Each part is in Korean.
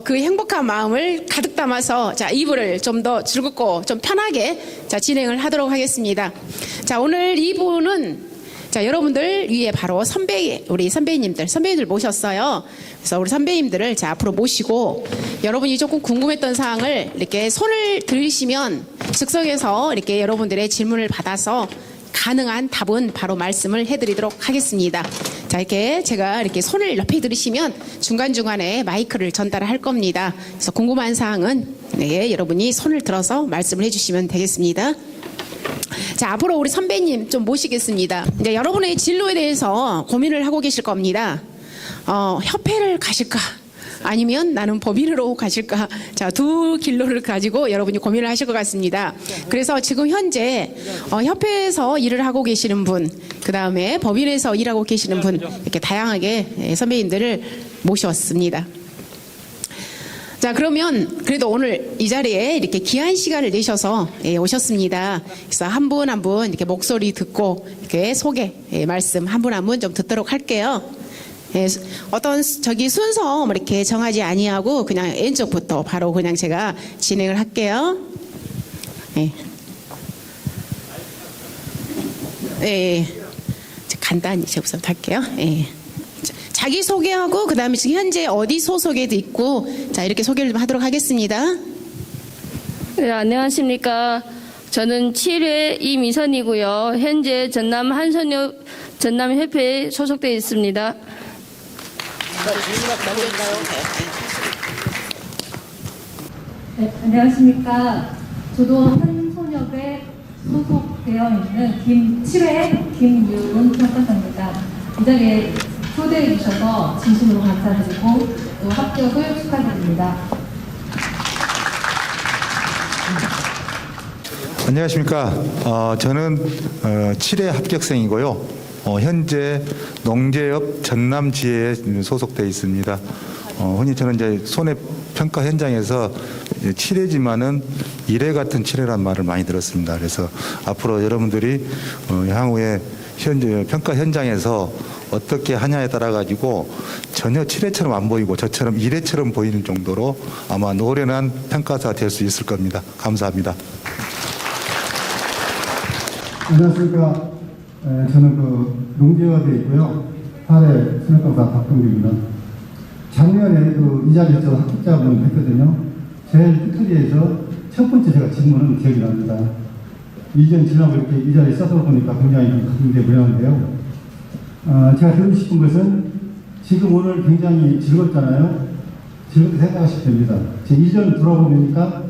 그 행복한 마음을 가득 담아서 자, 2부를 좀 더 즐겁고 좀 편하게 자, 진행을 하도록 하겠습니다. 자, 오늘 2부는 자, 여러분들 위에 바로 우리 선배님들 모셨어요. 그래서 우리 선배님들을 자, 앞으로 모시고 여러분이 조금 궁금했던 사항을 이렇게 손을 들으시면 즉석에서 이렇게 여러분들의 질문을 받아서 가능한 답은 바로 말씀을 해드리도록 하겠습니다. 자, 이렇게 제가 이렇게 손을 옆에 들으시면 중간중간에 마이크를 전달할 겁니다. 그래서 궁금한 사항은 네, 여러분이 손을 들어서 말씀을 해주시면 되겠습니다. 자, 앞으로 우리 선배님 좀 모시겠습니다. 이제 여러분의 진로에 대해서 고민을 하고 계실 겁니다. 협회를 가실까? 아니면 나는 법인으로 가실까? 자, 두 길로를 가지고 여러분이 고민을 하실 것 같습니다. 그래서 지금 현재 협회에서 일을 하고 계시는 분, 그 다음에 법인에서 일하고 계시는 분, 이렇게 다양하게 선배님들을 모셨습니다. 자, 그러면 그래도 오늘 이 자리에 이렇게 귀한 시간을 내셔서 오셨습니다. 그래서 한 분 한 분 이렇게 목소리 듣고 이렇게 소개 말씀 한 분 한 분 좀 듣도록 할게요. 어떤 순서 이렇게 정하지 아니하고 그냥 왼쪽부터 바로 그냥 제가 진행을 할게요. 간단히 제부터 할게요. 자기 소개하고 그다음에 지금 현재 어디 소속에도 있고 자, 이렇게 소개를 좀 하도록 하겠습니다. 네, 안녕하십니까. 저는 7회 이미선이고요. 현재 전남협회에 소속되어 있습니다. 네, 안녕하십니까. 저도 한손협에 소속되어 있는 7회 김유은 평가사입니다. 이 자리에 초대해 주셔서 진심으로 감사드리고 또 합격을 축하드립니다. 안녕하십니까. 저는 7회 합격생이고요. 현재 농재협 전남지회에 소속되어 있습니다. 흔히 저는 이제 손해평가 현장에서 7회지만은 1회 같은 7회란 말을 많이 들었습니다. 그래서 앞으로 여러분들이 향후에 현재 평가 현장에서 어떻게 하냐에 따라 가지고 전혀 7회처럼 안 보이고 저처럼 1회처럼 보이는 정도로 아마 노련한 평가사가 될 수 있을 겁니다. 감사합니다. 안녕하십니까. 저는 농지협에 있고요. 8회 손해평가 박동규입니다. 작년에 이 자리에서 합격자분을 했거든요. 제일 끝자리에서 첫 번째 제가 질문은 기억이 납니다. 2년 지나고 이렇게 이 자리에 써서 보니까 굉장히 가슴에 무량한데요. 제가 드리고 싶은 것은 지금 오늘 굉장히 즐겁잖아요. 즐겁게 생각하시면 됩니다. 제 2년 돌아보니까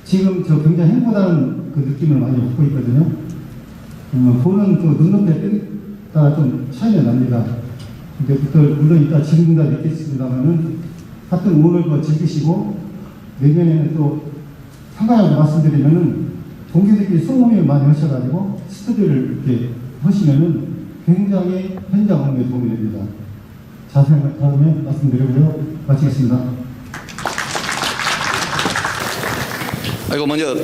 지금 저 굉장히 행복하다는 그 느낌을 많이 받고 있거든요. 보는 그 눈높이에 따라 좀 차이가 납니다. 근데 물론 이따 지금 다 느끼겠습니다만은 하여튼 오늘 즐기시고 내년에는 또 참가자로 말씀드리면은 동기들끼리 소모임을 많이 하셔가지고 스터디를 이렇게 하시면은 굉장히 현장 업무에 도움이 됩니다. 자세한 다음에 말씀드리고요. 마치겠습니다. 먼저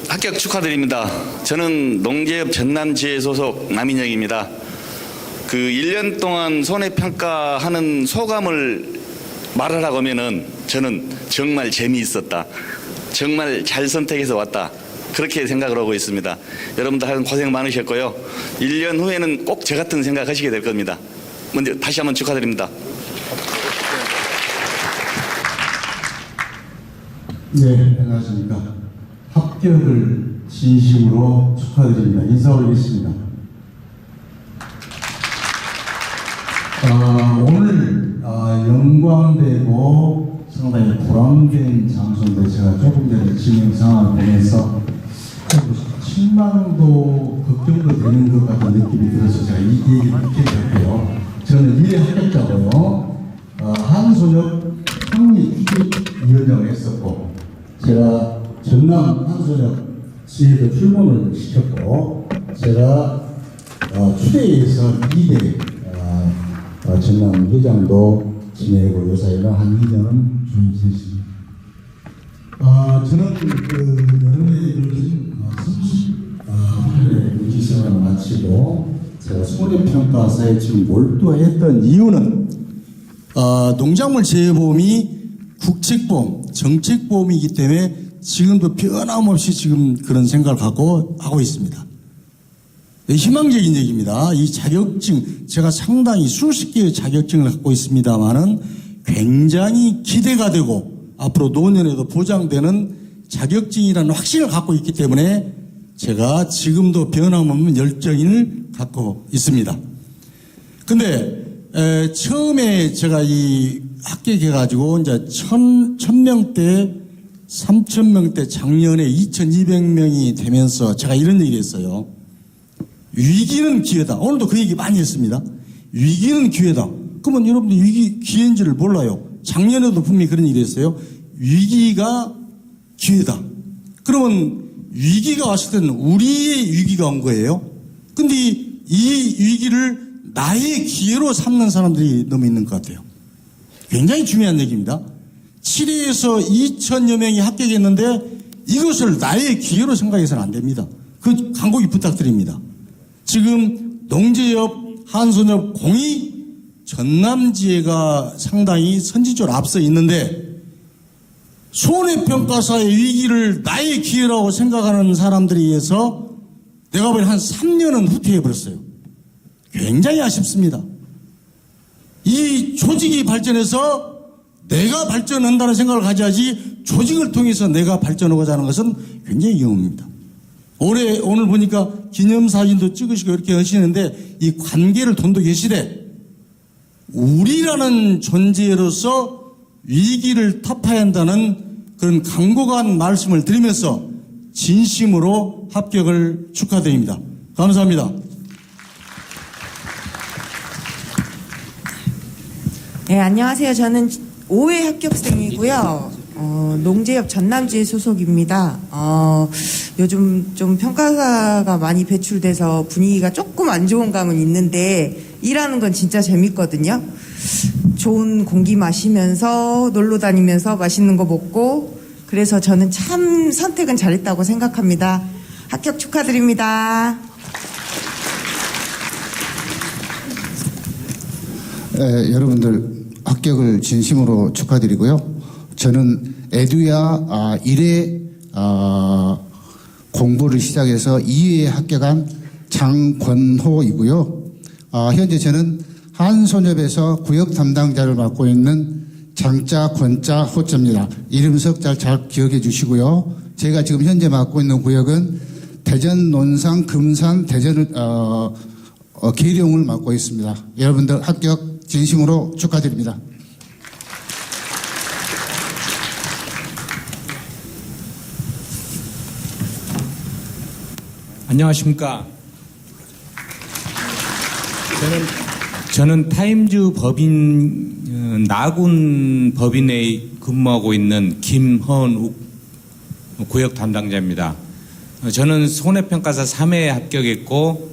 합격 축하드립니다. 저는 농재협 전남지회 소속 남인영입니다. 1년 동안 손해평가하는 소감을 말하라고 하면은 저는 정말 재미있었다. 정말 잘 선택해서 왔다. 그렇게 생각을 하고 있습니다. 여러분들 하여튼 고생 많으셨고요. 1년 후에는 꼭 저 같은 생각하시게 될 겁니다. 먼저 다시 한번 축하드립니다. 네, 안녕하십니까. 합격을 진심으로 축하드립니다. 인사 올리겠습니다. 오늘 영광되고 상당히 보람된 장소인데 제가 조금 전에 진행 상황을 보면서 7만원도 걱정도 되는 것 같은 느낌이 들어서 제가 이 얘기를 듣게 됐고요. 저는 1회 합격자고요. 한손협 창립위원장을 했었고 제가 전남 한손협 지회도 출범을 시켰고 제가 추대에서 2대 전남 회장도 지내고 요사이가 한 2년은 조임했습니다. 저는 여름에 기생활을 마치고 제가 손해평가사에 지금 몰두했던 이유는 농작물 재보험이 국책보험, 정책보험이기 때문에 지금도 변함없이 지금 그런 생각을 갖고 하고 있습니다. 희망적인 얘기입니다. 이 자격증, 제가 상당히 수십 개의 자격증을 갖고 있습니다만은 굉장히 기대가 되고 앞으로 노년에도 보장되는 자격증이라는 확신을 갖고 있기 때문에 제가 지금도 변함없는 열정을 갖고 있습니다. 근데 처음에 제가 이 합격해가지고 이제 1000명대, 3000명대 작년에 2200명이 되면서 제가 이런 얘기를 했어요. 위기는 기회다. 오늘도 그 얘기 많이 했습니다. 위기는 기회다. 그러면 여러분들 위기 기회인지를 몰라요. 작년에도 분명히 그런 얘기를 했어요. 위기가 기회다. 그러면 위기가 왔을 때는 우리의 위기가 온 거예요. 근데 이 위기를 나의 기회로 삼는 사람들이 너무 있는 것 같아요. 굉장히 중요한 얘기입니다. 7회에서 2000여 명이 합격했는데 이것을 나의 기회로 생각해서는 안 됩니다. 그 간곡히 부탁드립니다. 지금 농재협, 한손협, 공이 전남지회가 상당히 선진적으로 앞서 있는데 손해평가사의 위기를 나의 기회라고 생각하는 사람들에 의해서 내가 보기엔 한 3년은 후퇴해버렸어요. 굉장히 아쉽습니다. 이 조직이 발전해서 내가 발전한다는 생각을 가져야지 조직을 통해서 내가 발전하고자 하는 것은 굉장히 위험합니다. 오늘 보니까 기념사진도 찍으시고 이렇게 하시는데 이 관계를 돈도 계시되 우리라는 존재로서 위기를 타파해야 한다는 그런 강고한 말씀을 드리면서 진심으로 합격을 축하드립니다. 감사합니다. 네, 안녕하세요. 저는 5회 합격생이고요. 농재협 전남지회 소속입니다. 요즘 좀 평가사가 많이 배출돼서 분위기가 조금 안 좋은 감은 있는데 일하는 건 진짜 재밌거든요. 좋은 공기 마시면서 놀러 다니면서 맛있는 거 먹고 그래서 저는 참 선택은 잘했다고 생각합니다. 합격 축하드립니다. 여러분들 합격을 진심으로 축하드리고요. 저는 에듀야 1회 공부를 시작해서 2회에 합격한 장권호이고요. 현재 저는 한손협에서 구역 담당자를 맡고 있는 장자, 권자, 호자입니다. 이름 석자 잘 기억해 주시고요. 제가 지금 현재 맡고 있는 구역은 대전, 논산, 금산, 대전 계룡을 맡고 있습니다. 여러분들 합격 진심으로 축하드립니다. 안녕하십니까. 저는 타임즈 법인 나군 법인에 근무하고 있는 김헌욱 구역 담당자입니다. 저는 손해평가사 3회에 합격했고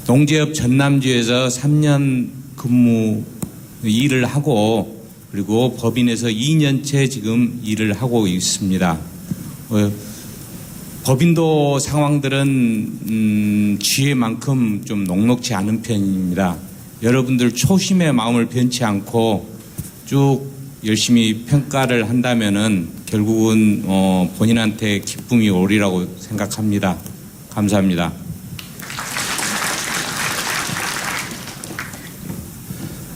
농재협 전남지에서 3년 근무 일을 하고 그리고 법인에서 2년째 지금 일을 하고 있습니다. 법인도 상황들은 지혜만큼 좀 녹록지 않은 편입니다. 여러분들 초심의 마음을 변치 않고 쭉 열심히 평가를 한다면은 결국은 본인한테 기쁨이 오리라고 생각합니다. 감사합니다.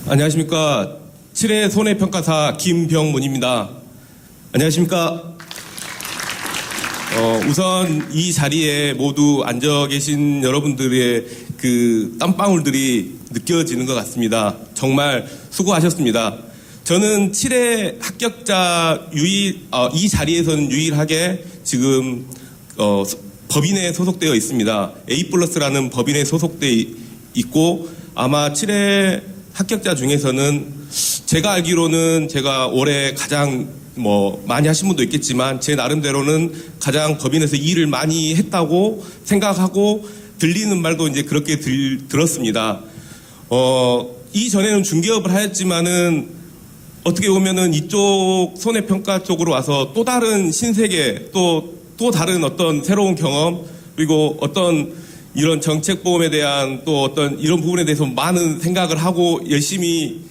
안녕하십니까. 7회 손해평가사 김병문입니다. 안녕하십니까. 우선 이 자리에 모두 앉아 계신 여러분들의 그 땀방울들이 느껴지는 것 같습니다. 정말 수고하셨습니다. 저는 7회 합격자 이 자리에서는 유일하게 지금 법인에 소속되어 있습니다. A+라는 법인에 소속되어 있고 아마 7회 합격자 중에서는 제가 알기로는 제가 올해 가장 많이 하신 분도 있겠지만 제 나름대로는 가장 법인에서 일을 많이 했다고 생각하고 들리는 말도 이제 그렇게 들었습니다. 이전에는 중개업을 하였지만은 어떻게 보면은 이쪽 손해평가 쪽으로 와서 또 다른 신세계 또 다른 어떤 새로운 경험 그리고 어떤 이런 정책보험에 대한 또 어떤 이런 부분에 대해서 많은 생각을 하고 열심히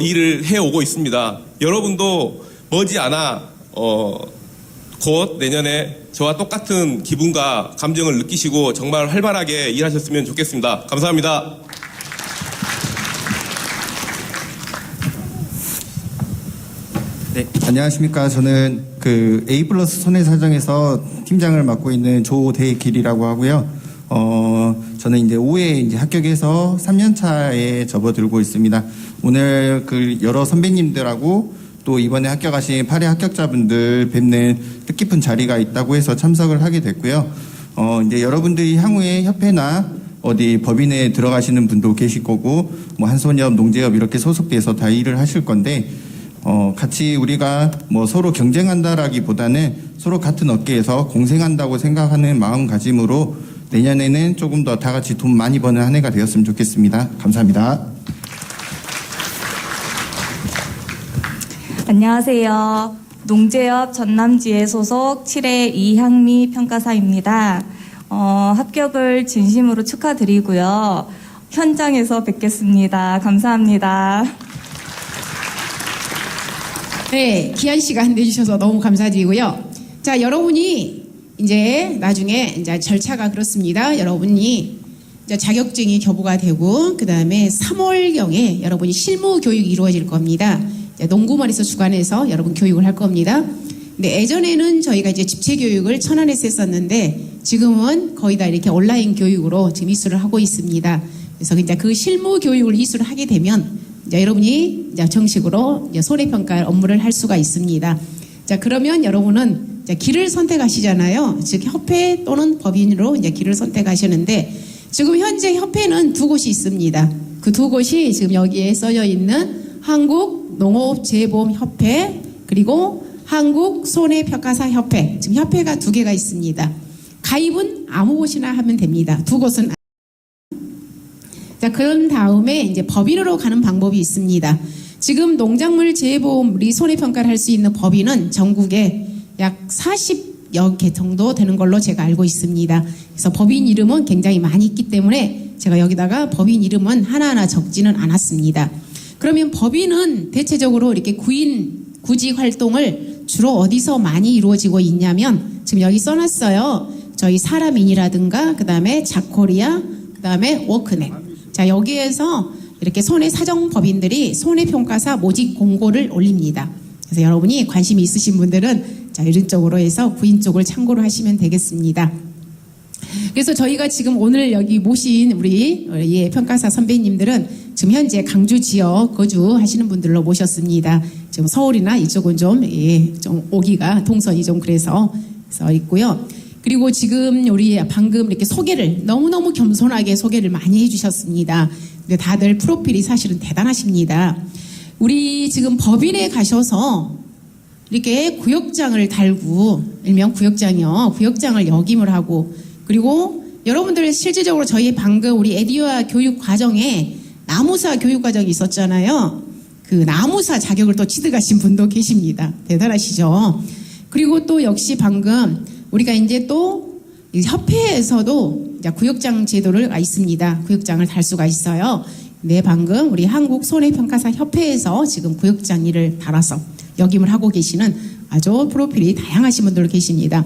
일을 해오고 있습니다. 여러분도 머지않아 곧 내년에 저와 똑같은 기분과 감정을 느끼시고 정말 활발하게 일하셨으면 좋겠습니다. 감사합니다. 네, 안녕하십니까. 저는 그 A 플러스 손해사정에서 팀장을 맡고 있는 조대길이라고 하고요. 저는 이제 5회 이제 합격해서 3년 차에 접어들고 있습니다. 오늘 그 여러 선배님들하고 또 이번에 합격하신 8회 합격자분들 뵙는 뜻깊은 자리가 있다고 해서 참석을 하게 됐고요. 이제 여러분들이 향후에 협회나 어디 법인에 들어가시는 분도 계실 거고, 뭐 한손협, 농재협 이렇게 소속돼서 다 일을 하실 건데, 같이 우리가 뭐 서로 경쟁한다라기보다는 서로 같은 업계에서 공생한다고 생각하는 마음가짐으로 내년에는 조금 더 다 같이 돈 많이 버는 한 해가 되었으면 좋겠습니다. 감사합니다. 안녕하세요. 농재협 전남지회 소속 7회 이향미 평가사입니다. 합격을 진심으로 축하드리고요. 현장에서 뵙겠습니다. 감사합니다. 네, 귀한 시간 내주셔서 너무 감사드리고요. 자, 여러분이 이제 나중에 이제 절차가 그렇습니다. 여러분이 이제 자격증이 교부가 되고 그 다음에 3월경에 여러분이 실무 교육이 이루어질 겁니다. 농구머리에서 주관해서 여러분 교육을 할 겁니다. 근데 예전에는 저희가 이제 집체 교육을 천안에서 했었는데 지금은 거의 다 이렇게 온라인 교육으로 지금 이수를 하고 있습니다. 그래서 이제 그 실무 교육을 이수를 하게 되면 이제 여러분이 이제 정식으로 이제 손해평가 업무를 할 수가 있습니다. 자, 그러면 여러분은 이제 길을 선택하시잖아요. 즉 협회 또는 법인으로 이제 길을 선택하시는데 지금 현재 협회는 두 곳이 있습니다. 그 두 곳이 지금 여기에 써져 있는 한국농업재보험협회 그리고 한국손해평가사협회, 지금 협회가 두 개가 있습니다. 가입은 아무 곳이나 하면 됩니다. 두 곳은. 자, 그런 다음에 이제 법인으로 가는 방법이 있습니다. 지금 농작물 재보험 우리 손해평가를 할 수 있는 법인은 전국에 약 40여 개 정도 되는 걸로 제가 알고 있습니다. 그래서 법인 이름은 굉장히 많이 있기 때문에 제가 여기다가 법인 이름은 하나하나 적지는 않았습니다. 그러면 법인은 대체적으로 이렇게 구직 활동을 주로 어디서 많이 이루어지고 있냐면 지금 여기 써놨어요. 저희 사람인이라든가 그 다음에 자코리아 그 다음에 워크넷. 자, 여기에서 이렇게 손해사정법인들이 손해평가사 모집 공고를 올립니다. 그래서 여러분이 관심이 있으신 분들은 자, 이런 쪽으로 해서 구인 쪽을 참고로 하시면 되겠습니다. 그래서 저희가 지금 오늘 여기 모신 우리 평가사 선배님들은 지금 현재 강주 지역 거주하시는 분들로 모셨습니다. 지금 서울이나 이쪽은 좀 오기가 동선이 좀 그래서 있고요. 그리고 지금 우리 방금 이렇게 소개를 너무너무 겸손하게 소개를 많이 해주셨습니다. 근데 다들 프로필이 사실은 대단하십니다. 우리 지금 법인에 가셔서 이렇게 구역장을 달고, 일명 구역장이요. 구역장을 역임을 하고, 그리고 여러분들 실질적으로 저희 방금 우리 에듀아 교육 과정에 나무사 교육 과정이 있었잖아요. 그 나무사 자격을 또 취득하신 분도 계십니다. 대단하시죠? 그리고 또 역시 방금 우리가 이제 또 협회에서도 이제 구역장 제도가 있습니다. 구역장을 달 수가 있어요. 네, 방금 우리 한국손해평가사 협회에서 지금 구역장 일을 달아서 역임을 하고 계시는 아주 프로필이 다양하신 분들 계십니다.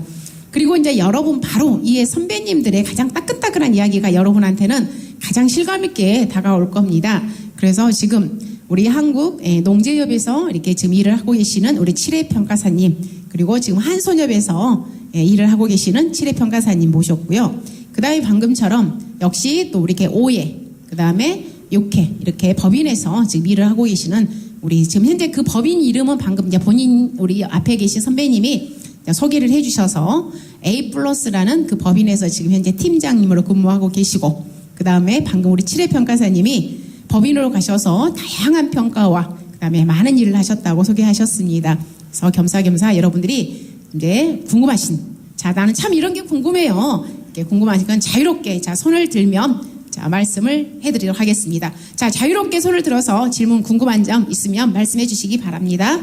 그리고 이제 여러분 바로 이 선배님들의 가장 따끈따끈한 이야기가 여러분한테는 가장 실감 있게 다가올 겁니다. 그래서 지금 우리 한국 농재협에서 이렇게 지금 일을 하고 계시는 우리 7회 평가사님, 그리고 지금 한손협에서 일을 하고 계시는 7회 평가사님 모셨고요. 그 다음에 방금처럼 역시 또 이렇게 5회, 그 다음에 6회 이렇게 법인에서 지금 일을 하고 계시는 우리 지금 현재 그 법인 이름은 방금 이제 본인 우리 앞에 계신 선배님이 소개를 해주셔서 A 플러스라는 그 법인에서 지금 현재 팀장님으로 근무하고 계시고, 그 다음에 방금 우리 7회 평가사님이 법인으로 가셔서 다양한 평가와 그 다음에 많은 일을 하셨다고 소개하셨습니다. 그래서 겸사겸사 여러분들이 이제 궁금하신, 자, 나는 참 이런 게 궁금해요. 이렇게 궁금하신 건 자유롭게 자, 손을 들면 자, 말씀을 해드리도록 하겠습니다. 자, 자유롭게 손을 들어서 질문 궁금한 점 있으면 말씀해 주시기 바랍니다.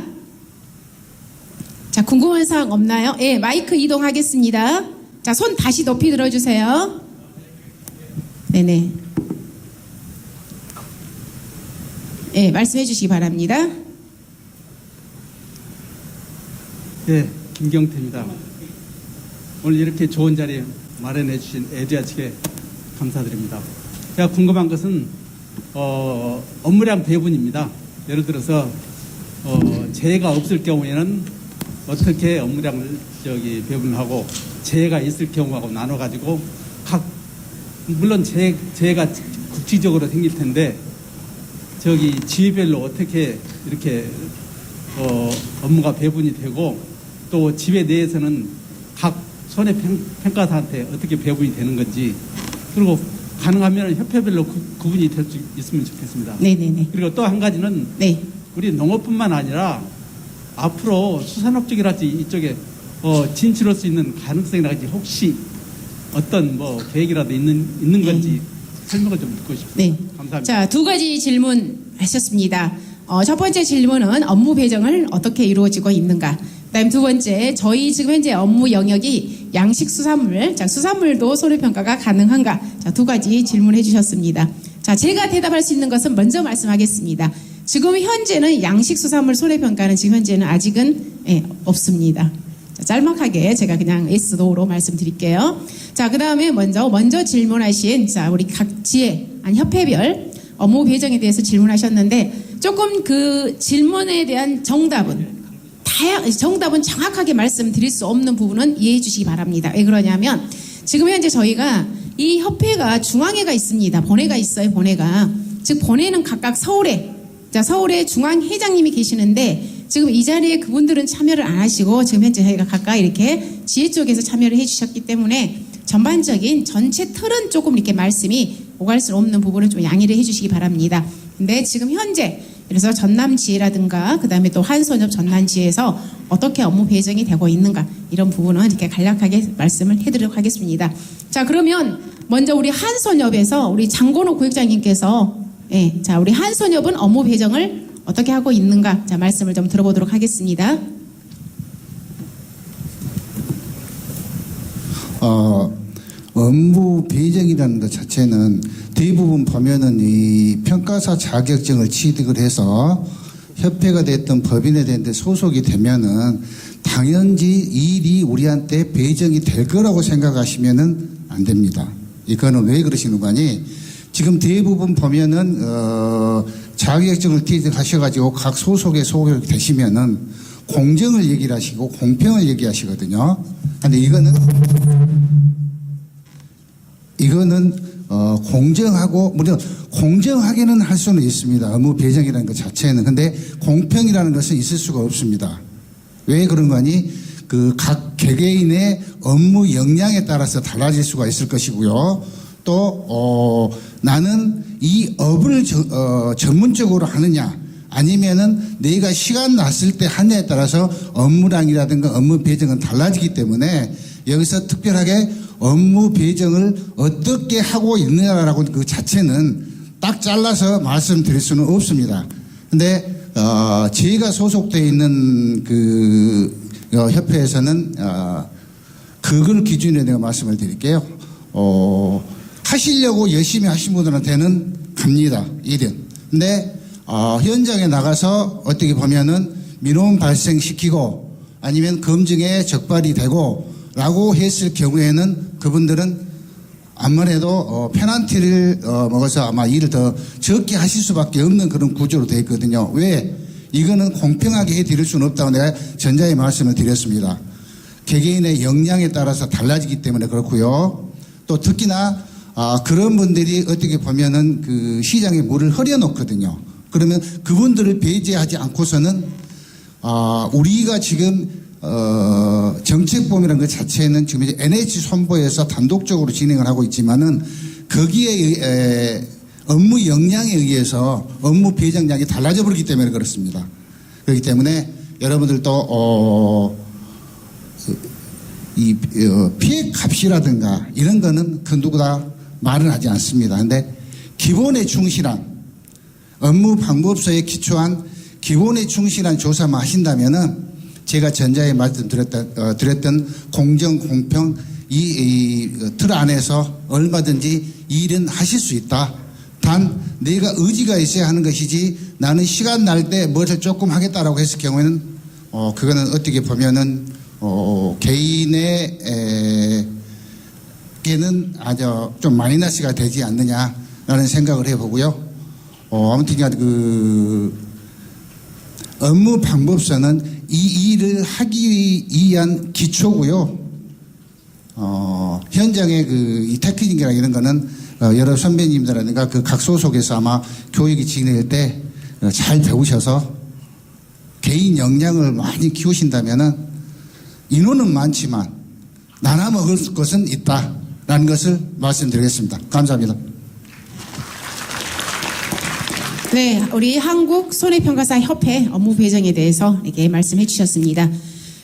자, 궁금한 사항 없나요? 예, 마이크 이동하겠습니다. 자, 손 다시 높이 들어주세요. 네네. 예, 예, 말씀해 주시기 바랍니다. 네, 김경태입니다. 오늘 이렇게 좋은 자리 마련해 주신 에듀아 측에 감사드립니다. 제가 궁금한 것은 업무량 배분입니다. 예를 들어서 재해가 없을 경우에는 어떻게 업무량을 배분하고 재해가 있을 경우하고 나눠 가지고 물론 재해가 국지적으로 생길 텐데 지회별로 어떻게 이렇게 업무가 배분이 되고 또 지회 내에서는 각 손해평가사한테 어떻게 배분이 되는 건지, 그리고 가능하면 협회별로 구분이 될 수 있으면 좋겠습니다. 네네네. 그리고 또 한 가지는 네. 우리 농업뿐만 아니라 앞으로 수산업 쪽이랄지 이쪽에 진출할 수 있는 가능성이라든지 혹시 어떤 계획이라도 있는 건지 설명을 좀 듣고 싶습니다. 네. 감사합니다. 자, 두 가지 질문하셨습니다. 첫 번째 질문은 업무 배정을 어떻게 이루어지고 있는가. 그다음 두 번째, 저희 지금 현재 업무 영역이 양식 수산물, 자, 수산물도 손해평가가 가능한가. 자, 두 가지 질문해 주셨습니다. 자, 제가 대답할 수 있는 것은 먼저 말씀하겠습니다. 지금 현재는 양식 수산물 손해평가는 지금 현재는 아직은 없습니다. 자, 짤막하게 제가 그냥 yes, no로 말씀드릴게요. 자, 그 다음에 먼저 질문하신, 자, 우리 각 지회, 협회별 업무 배정에 대해서 질문하셨는데, 조금 그 질문에 대한 정답은 정확하게 말씀드릴 수 없는 부분은 이해해 주시기 바랍니다. 왜 그러냐면, 지금 현재 저희가 이 협회가 중앙회가 있습니다. 본회가 있어요, 본회가. 즉, 본회는 각각 서울에 중앙회장님이 계시는데, 지금 이 자리에 그분들은 참여를 안 하시고, 지금 현재 저희가 각각 이렇게 지회 쪽에서 참여를 해 주셨기 때문에, 전반적인 전체 틀은 조금 이렇게 말씀이 오갈 수 없는 부분을 좀 양해를 해 주시기 바랍니다. 근데 지금 현재, 그래서 전남지회라든가, 그 다음에 또 한손협 전남지회에서 어떻게 업무 배정이 되고 있는가, 이런 부분은 이렇게 간략하게 말씀을 해드리도록 하겠습니다. 자, 그러면 먼저 우리 한손협에서 우리 장건호 고역장님께서, 자, 우리 한손협은 업무 배정을 어떻게 하고 있는가, 자, 말씀을 좀 들어보도록 하겠습니다. 업무 배정이라는 것 자체는 대부분 보면은 이 평가사 자격증을 취득을 해서 협회가 됐든 법인에 됐든 소속이 되면은 당연히 일이 우리한테 배정이 될 거라고 생각하시면은 안 됩니다. 이거는 왜 그러시는 거니? 지금 대부분 보면은 자격증을 취득하셔가지고 각 소속에 소속이 되시면은 공정을 얘기를 하시고 공평을 얘기하시거든요. 근데 이거는 공정하고, 물론 공정하게는 할 수는 있습니다. 업무 배정이라는 것 자체는. 근데 공평이라는 것은 있을 수가 없습니다. 왜 그런 거니? 그 각 개개인의 업무 역량에 따라서 달라질 수가 있을 것이고요. 또 나는 이 업을 전문적으로 하느냐, 아니면은 내가 시간 났을 때 하느냐에 따라서 업무량이라든가 업무 배정은 달라지기 때문에 여기서 특별하게 업무 배정을 어떻게 하고 있느냐라고 그 자체는 딱 잘라서 말씀드릴 수는 없습니다. 근데 제가 소속되어 있는 그 협회에서는 그걸 기준으로 내가 말씀을 드릴게요. 하시려고 열심히 하신 분들한테는 갑니다. 일은. 근데 현장에 나가서 어떻게 보면은 민원 발생시키고 아니면 검증에 적발이 되고 라고 했을 경우에는 그분들은 아무래도 페널티를 먹어서 아마 일을 더 적게 하실 수밖에 없는 그런 구조로 되어 있거든요. 왜? 이거는 공평하게 해드릴 수는 없다고 내가 전자에 말씀을 드렸습니다. 개개인의 역량에 따라서 달라지기 때문에 그렇고요. 또 특히나 그런 분들이 어떻게 보면은 그 시장에 물을 흐려놓거든요. 그러면 그분들을 배제하지 않고서는 우리가 지금 정책범이라는 것 자체는 지금 이제 NH 손보에서 단독적으로 진행을 하고 있지만은 거기에 업무 역량에 의해서 업무 배정량이 달라져 버리기 때문에 그렇습니다. 그렇기 때문에 여러분들도 이 피해 값이라든가 이런 거는 그 누구나 말은 하지 않습니다. 근데 기본에 충실한 업무 방법서에 기초한 기본에 충실한 조사만 하신다면은 제가 전자에 말씀드렸던 공정, 공평 이 틀 안에서 얼마든지 일은 하실 수 있다. 단 내가 의지가 있어야 하는 것이지 나는 시간 날 때 무엇을 조금 하겠다라고 했을 경우에는 그거는 어떻게 보면은 개인의 게는 아주 좀 마이너스가 되지 않느냐라는 생각을 해보고요. 아무튼 그 업무 방법서는 이 일을 하기 위한 기초고요. 현장의 이 테크닉이나 이런 거는 여러 선배님들이라든가 그 각 소속에서 아마 교육이 진행될 때 잘 배우셔서 개인 역량을 많이 키우신다면은 인원은 많지만 나눠 먹을 것은 있다라는 것을 말씀드리겠습니다. 감사합니다. 네, 우리 한국 손해평가사 협회 업무 배정에 대해서 이렇게 말씀해 주셨습니다.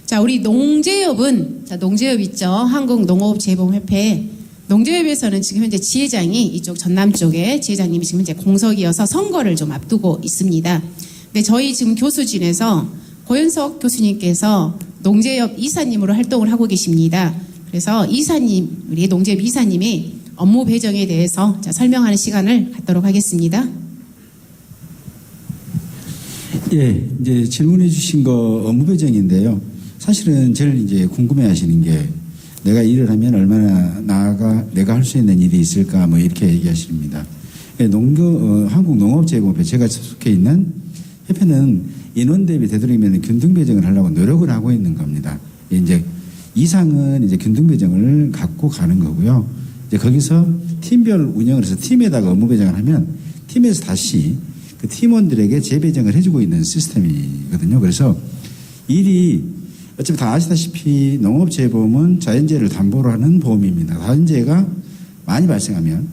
자, 우리 농재협은, 자, 농재협 있죠? 한국농업재보험협회. 농재협에서는 지금 현재 지회장이 이쪽 전남 쪽에 지회장님이 지금 현재 공석이어서 선거를 좀 앞두고 있습니다. 네, 저희 지금 교수진에서 고현석 교수님께서 농재협 이사님으로 활동을 하고 계십니다. 그래서 이사님, 우리 농재협 이사님이 업무 배정에 대해서 자, 설명하는 시간을 갖도록 하겠습니다. 예, 이제 질문해 주신 거 업무 배정인데요. 사실은 제일 이제 궁금해 하시는 게 내가 일을 하면 얼마나 내가 할 수 있는 일이 있을까 뭐 이렇게 얘기하십니다. 예, 한국농업재보험협회 제가 속해 있는 협회는 인원 대비 되도록이면 균등 배정을 하려고 노력을 하고 있는 겁니다. 이제 이상은 이제 균등 배정을 갖고 가는 거고요. 이제 거기서 팀별 운영을 해서 팀에다가 업무 배정을 하면 팀에서 다시 그 팀원들에게 재배정을 해주고 있는 시스템이거든요. 그래서 일이 어차피 다 아시다시피 농업재보험은 자연재해를 담보로 하는 보험입니다. 자연재해가 많이 발생하면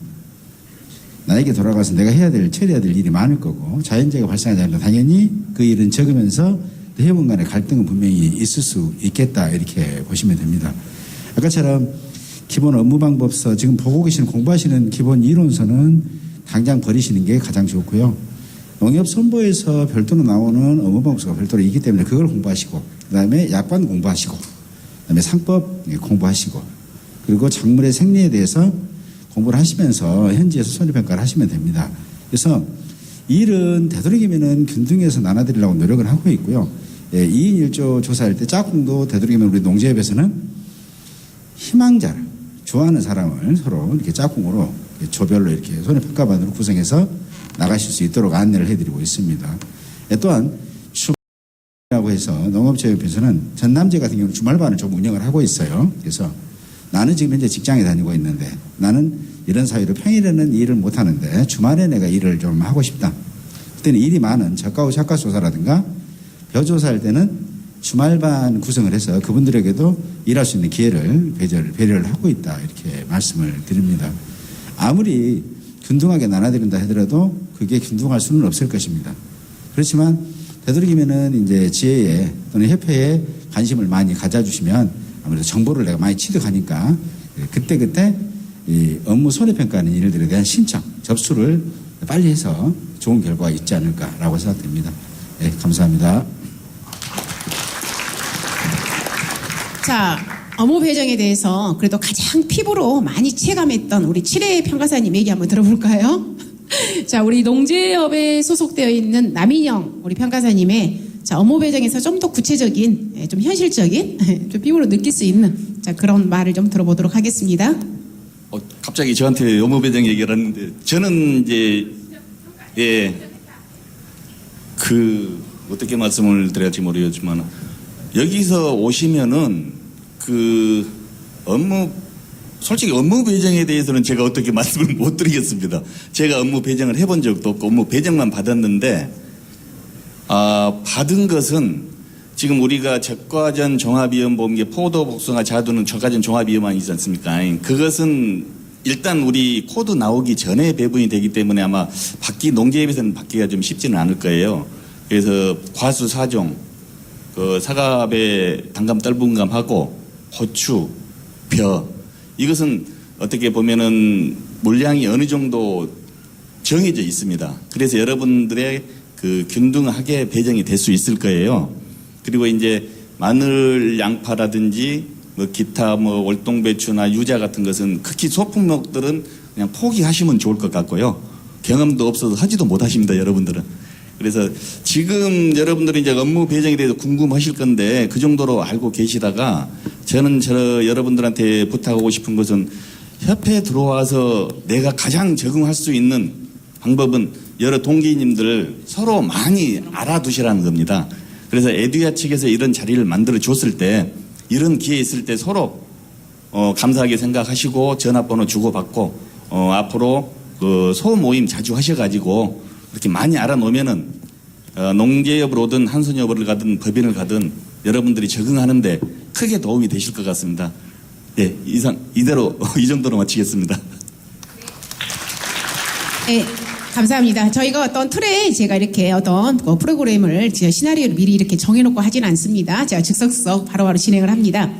나에게 돌아가서 내가 처리해야 될 일이 많을 거고 자연재해가 발생하지 않으면 당연히 그 일은 적으면서 회원 간의 갈등은 분명히 있을 수 있겠다 이렇게 보시면 됩니다. 아까처럼 기본 업무방법서 지금 보고 계시는 공부하시는 기본 이론서는 당장 버리시는 게 가장 좋고요. 농협선보에서 별도로 나오는 업무방법서가 별도로 있기 때문에 그걸 공부하시고 그다음에 약관 공부하시고 그다음에 상법 공부하시고 그리고 작물의 생리에 대해서 공부를 하시면서 현지에서 손해평가를 하시면 됩니다. 그래서 일은 되도록이면은 균등해서 나눠드리려고 노력을 하고 있고요. 2인 1조 조사할 때 짝꿍도 되도록이면 우리 농재협에서는 희망자를 좋아하는 사람을 서로 이렇게 짝꿍으로 조별로 이렇게 손해평가반으로 구성해서 나가실 수 있도록 안내를 해드리고 있습니다. 또한 주말이라고 해서 농업재협에서는 전남재 같은 경우는 주말반을 좀 운영을 하고 있어요. 그래서 나는 지금 현재 직장에 다니고 있는데 나는 이런 사유로 평일에는 일을 못 하는데 주말에 내가 일을 좀 하고 싶다. 그때는 일이 많은 저가 후 작가 조사라든가 벼조사할 때는 주말반 구성을 해서 그분들에게도 일할 수 있는 기회를 배려를 하고 있다 이렇게 말씀을 드립니다. 아무리 균등하게 나눠드린다 하더라도 그게 균등할 수는 없을 것입니다. 그렇지만 되도록이면은 이제 지회에 또는 협회에 관심을 많이 가져주시면 아무래도 정보를 내가 많이 취득하니까 그때 이 업무 손해평가하는 일들에 대한 신청, 접수를 빨리 해서 좋은 결과가 있지 않을까라고 생각됩니다. 네, 감사합니다. 자, 업무 배정에 대해서 그래도 가장 피부로 많이 체감했던 우리 7회 평가사님 얘기 한번 들어볼까요? 자, 우리 농재협에 소속되어 있는 남인영 우리 평가사님의 자, 업무 배정에서 좀 더 구체적인, 좀 현실적인, 좀 피부로 느낄 수 있는 자, 그런 말을 좀 들어보도록 하겠습니다. 갑자기 저한테 업무 배정 얘기를 하는데 저는 이제 어떻게 말씀을 드려야 할지 모르겠지만 여기서 오시면은 솔직히 업무 배정에 대해서는 제가 어떻게 말씀을 못 드리겠습니다. 제가 업무 배정을 해본 적도 없고 업무 배정만 받았는데 받은 것은 지금 우리가 적과전 종합위험보험계 포도 복숭아 자두는 적과전 종합위험만 있지 않습니까? 그것은 일단 우리 코드 나오기 전에 배분이 되기 때문에 아마 농재협에서는 받기가 좀 쉽지는 않을 거예요. 그래서 과수 4종, 사과배 단감 떫은감하고 고추, 벼 이것은 어떻게 보면은 물량이 어느 정도 정해져 있습니다. 그래서 여러분들의 균등하게 배정이 될 수 있을 거예요. 그리고 이제 마늘, 양파라든지 기타 월동배추나 유자 같은 것은 극히 소품목들은 그냥 포기하시면 좋을 것 같고요. 경험도 없어서 하지도 못하십니다, 여러분들은. 그래서 지금 여러분들이 이제 업무 배정에 대해서 궁금하실 건데 그 정도로 알고 계시다가 저는 여러분들한테 부탁하고 싶은 것은 협회에 들어와서 내가 가장 적응할 수 있는 방법은 여러 동기님들 서로 많이 알아두시라는 겁니다. 그래서 에듀야 측에서 이런 자리를 만들어 줬을 때 이런 기회 있을 때 서로 감사하게 생각하시고 전화번호 주고받고 앞으로 그 소모임 자주 하셔가지고 그렇게 많이 알아놓으면은 농재협을 오든 한손협을 가든 법인을 가든 여러분들이 적응하는데 크게 도움이 되실 것 같습니다. 예, 이대로 이 정도로 마치겠습니다. 네, 감사합니다. 저희가 어떤 틀에 제가 이렇게 어떤 프로그램을 제가 시나리오를 미리 이렇게 정해놓고 하진 않습니다. 제가 즉석석 바로바로 진행을 합니다.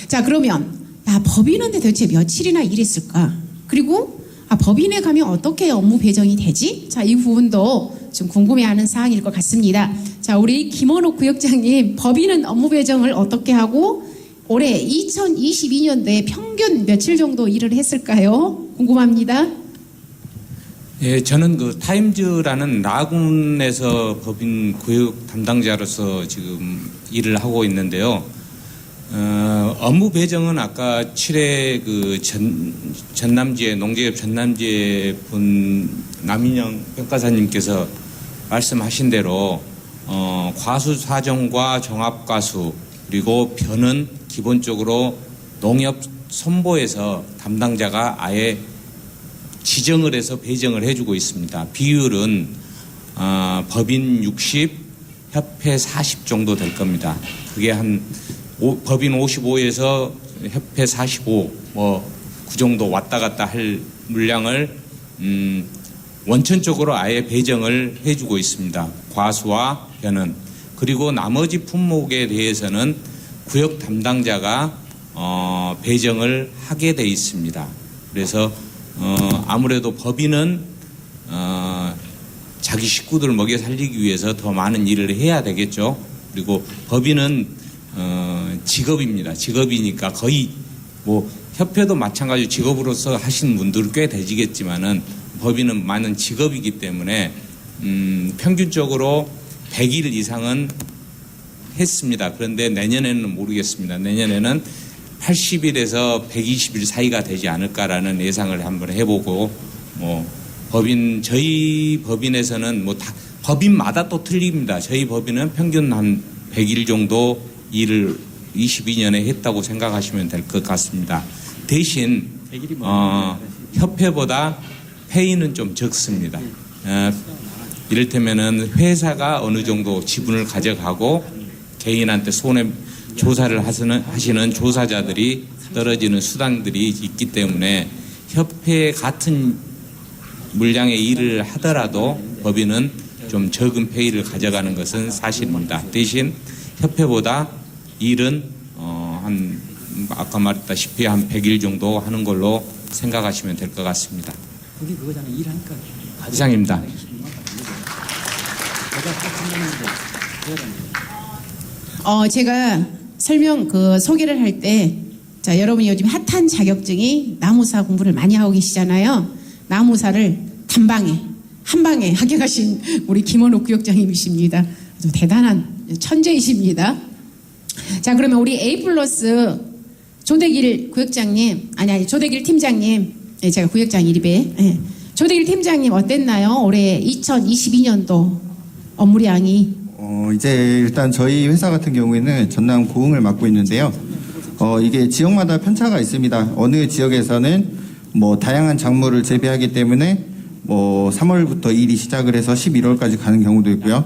자, 그러면 법인은 도대체 며칠이나 일했을까? 그리고 법인에 가면 어떻게 업무 배정이 되지? 자, 이 부분도 좀 궁금해하는 사항일 것 같습니다. 자, 우리 김원옥 구역장님, 법인은 업무 배정을 어떻게 하고 올해 2022년도에 평균 며칠 정도 일을 했을까요? 궁금합니다. 예, 저는 그 타임즈라는 라군에서 법인 구역 담당자로서 지금 일을 하고 있는데요. 업무 배정은 아까 7회 그 전남지회 농재협 전남지회 분 남인영 평가사님께서 말씀하신 대로 과수 사정과 종합과수 그리고 변은 기본적으로 농협 선보에서 담당자가 아예 지정을 해서 배정을 해주고 있습니다. 비율은 법인 60, 협회 40 정도 될 겁니다. 그게 법인 55에서 협회 45, 그 정도 왔다 갔다 할 물량을 원천적으로 아예 배정을 해주고 있습니다. 과수와 변은. 그리고 나머지 품목에 대해서는 구역 담당자가 배정을 하게 돼 있습니다. 그래서 아무래도 법인은 자기 식구들 먹여 살리기 위해서 더 많은 일을 해야 되겠죠. 그리고 법인은 직업입니다. 직업이니까 거의 협회도 마찬가지로 직업으로서 하시는 분들 꽤 되시겠지만은 법인은 많은 직업이기 때문에 평균적으로 100일 이상은 했습니다. 그런데 내년에는 모르겠습니다. 내년에는 80일에서 120일 사이가 되지 않을까라는 예상을 한번 해보고 저희 법인에서는 법인마다 또 틀립니다. 저희 법인은 평균 한 100일 정도 일을 22년에 했다고 생각하시면 될 것 같습니다. 대신 협회보다 페이는 좀 적습니다. 이를테면은 회사가 어느 정도 지분을 가져가고 개인한테 조사를 하시는 조사자들이 떨어지는 수당들이 있기 때문에 협회 같은 물량의 일을 하더라도 법인은 좀 적은 페이를 가져가는 것은 사실입니다. 대신 협회보다 일은 아까 말했다시피 한 100일 정도 하는 걸로 생각하시면 될 것 같습니다. 그게 그거잖아. 일하니까. 이상입니다. 제가 소개를 할 때, 자, 여러분이 요즘 핫한 자격증이 나무사 공부를 많이 하고 계시잖아요. 나무사를 한 방에 합격하신 우리 김원옥 구역장님이십니다. 아주 대단한 천재이십니다. 자, 그러면 우리 A+ 조대길 구역장님, 조대길 팀장님, 제가 구역장 이립에, 조대길 팀장님 어땠나요? 올해 2022년도 업무량이. 이제 일단 저희 회사 같은 경우에는 전남 고흥을 맡고 있는데요. 이게 지역마다 편차가 있습니다. 어느 지역에서는 다양한 작물을 재배하기 때문에 3월부터 일이 시작을 해서 11월까지 가는 경우도 있고요.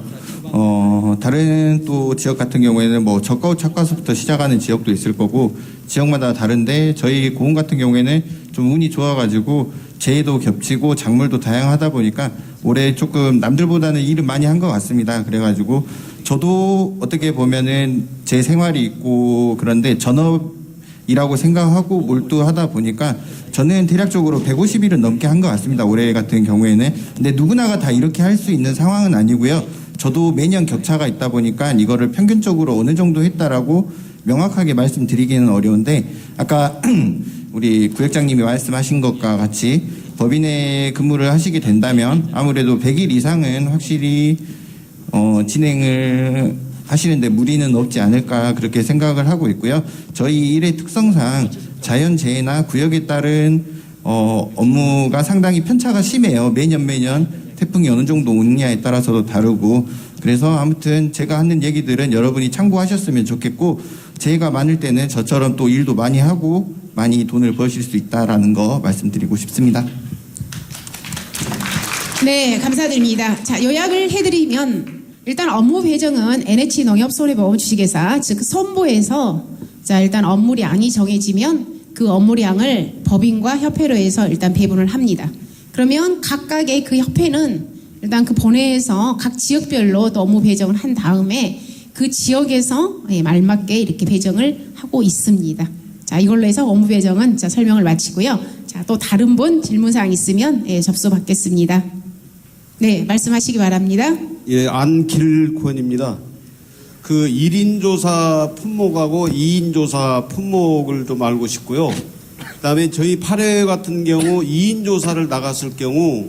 다른 또 지역 같은 경우에는 젓가우 착과수부터 시작하는 지역도 있을 거고 지역마다 다른데 저희 고흥 같은 경우에는 좀 운이 좋아가지고 재해도 겹치고 작물도 다양하다 보니까 올해 조금 남들보다는 일을 많이 한 것 같습니다. 그래가지고 저도 어떻게 보면은 제 생활이 있고 그런데 전업이라고 생각하고 몰두하다 보니까 저는 대략적으로 150일은 넘게 한 것 같습니다. 올해 같은 경우에는. 근데 누구나가 다 이렇게 할 수 있는 상황은 아니고요. 저도 매년 격차가 있다 보니까 이거를 평균적으로 어느 정도 했다라고 명확하게 말씀드리기는 어려운데 아까 우리 구역장님이 말씀하신 것과 같이 법인에 근무를 하시게 된다면 아무래도 100일 이상은 확실히 진행을 하시는데 무리는 없지 않을까 그렇게 생각을 하고 있고요. 저희 일의 특성상 자연재해나 구역에 따른 업무가 상당히 편차가 심해요. 매년 태풍이 어느 정도 오느냐에 따라서도 다르고, 그래서 아무튼 제가 하는 얘기들은 여러분이 참고하셨으면 좋겠고, 재해가 많을 때는 저처럼 또 일도 많이 하고 많이 돈을 버실 수 있다라는 거 말씀드리고 싶습니다. 네, 감사드립니다. 자, 요약을 해드리면 일단 업무 배정은 NH농협손해보험 주식회사 즉 손보에서 자 일단 업무량이 정해지면 그 업무량을 법인과 협회로 해서 일단 배분을 합니다. 그러면 각각의 그 협회는 일단 그 본회에서 각 지역별로 또 업무 배정을 한 다음에 그 지역에서 알맞게 이렇게 배정을 하고 있습니다. 자, 이걸로 해서 업무 배정은 자, 설명을 마치고요. 자, 또 다른 분 질문사항 있으면 접수 받겠습니다. 네, 말씀하시기 바랍니다. 예, 안길권입니다. 그 1인 조사 품목하고 2인 조사 품목을 좀 알고 싶고요. 그다음에 저희 8회 같은 경우 2인 조사를 나갔을 경우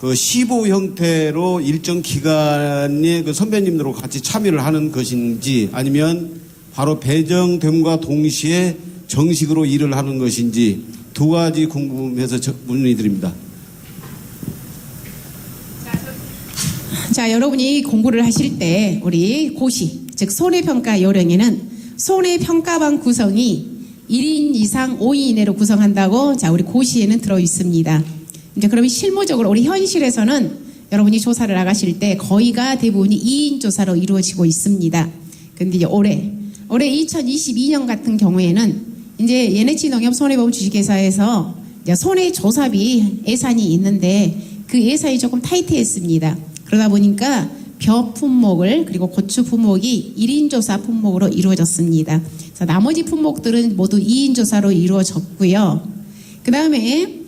그 시보 형태로 일정 기간에 그 선배님들하고 같이 참여를 하는 것인지 아니면 바로 배정됨과 동시에 정식으로 일을 하는 것인지 두 가지 궁금해서 문의드립니다. 자, 여러분이 공부를 하실 때 우리 고시, 즉 손해평가 요령에는 손해평가반 구성이 1인 이상 5인 이내로 구성한다고 자, 우리 고시에는 들어 있습니다. 이제 그러면 실무적으로 우리 현실에서는 여러분이 조사를 나가실 때 거의가 대부분이 2인 조사로 이루어지고 있습니다. 근데 이제 올해 2022년 같은 경우에는 이제 NH농협손해보험 주식회사에서 손해조사비 예산이 있는데 그 예산이 조금 타이트했습니다. 그러다 보니까 벼 품목을 그리고 고추 품목이 1인 조사 품목으로 이루어졌습니다. 그래서 나머지 품목들은 모두 2인 조사로 이루어졌고요. 그 다음에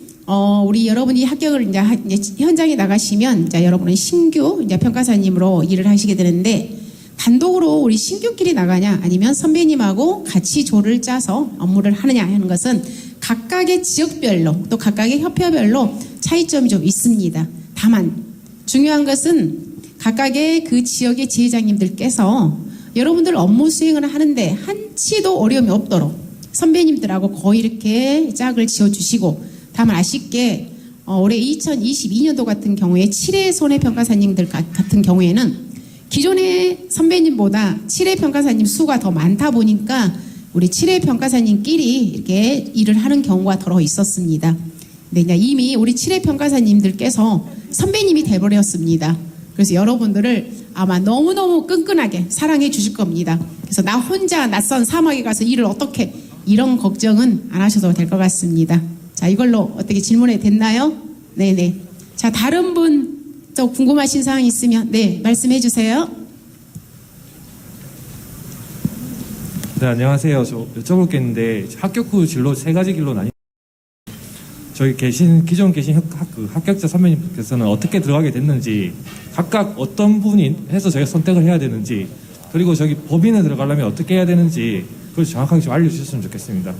우리 여러분이 합격을 이제 현장에 나가시면 이제 여러분은 신규 이제 평가사님으로 일을 하시게 되는데 단독으로 우리 신규끼리 나가냐 아니면 선배님하고 같이 조를 짜서 업무를 하느냐 하는 것은 각각의 지역별로 또 각각의 협회별로 차이점이 좀 있습니다. 다만 중요한 것은 각각의 그 지역의 지회장님들께서 여러분들 업무 수행을 하는데 한치도 어려움이 없도록 선배님들하고 거의 이렇게 짝을 지어주시고, 다만 아쉽게 올해 2022년도 같은 경우에 7회 손해평가사님들 같은 경우에는 기존의 선배님보다 7회 평가사님 수가 더 많다 보니까 우리 7회 평가사님끼리 이렇게 일을 하는 경우가 더 있었습니다. 근데 이미 우리 7회 평가사님들께서 선배님이 돼버렸습니다. 그래서 여러분들을 아마 너무너무 끈끈하게 사랑해 주실 겁니다. 그래서 나 혼자 낯선 사막에 가서 일을 어떻게 이런 걱정은 안 하셔도 될 것 같습니다. 자, 이걸로 어떻게 질문이 됐나요? 네네. 자, 다른 분 또 궁금하신 사항 있으면 네, 말씀해 주세요. 네, 안녕하세요. 저 여쭤볼 게 있는데 합격 후 진로 세 가지 길로 나뉘. 저희 기존 계신 합격자 선배님께서는 어떻게 들어가게 됐는지, 각각 어떤 분이 해서 저희가 선택을 해야 되는지, 그리고 저기 법인에 들어가려면 어떻게 해야 되는지 그걸 정확하게 좀 알려주셨으면 좋겠습니다.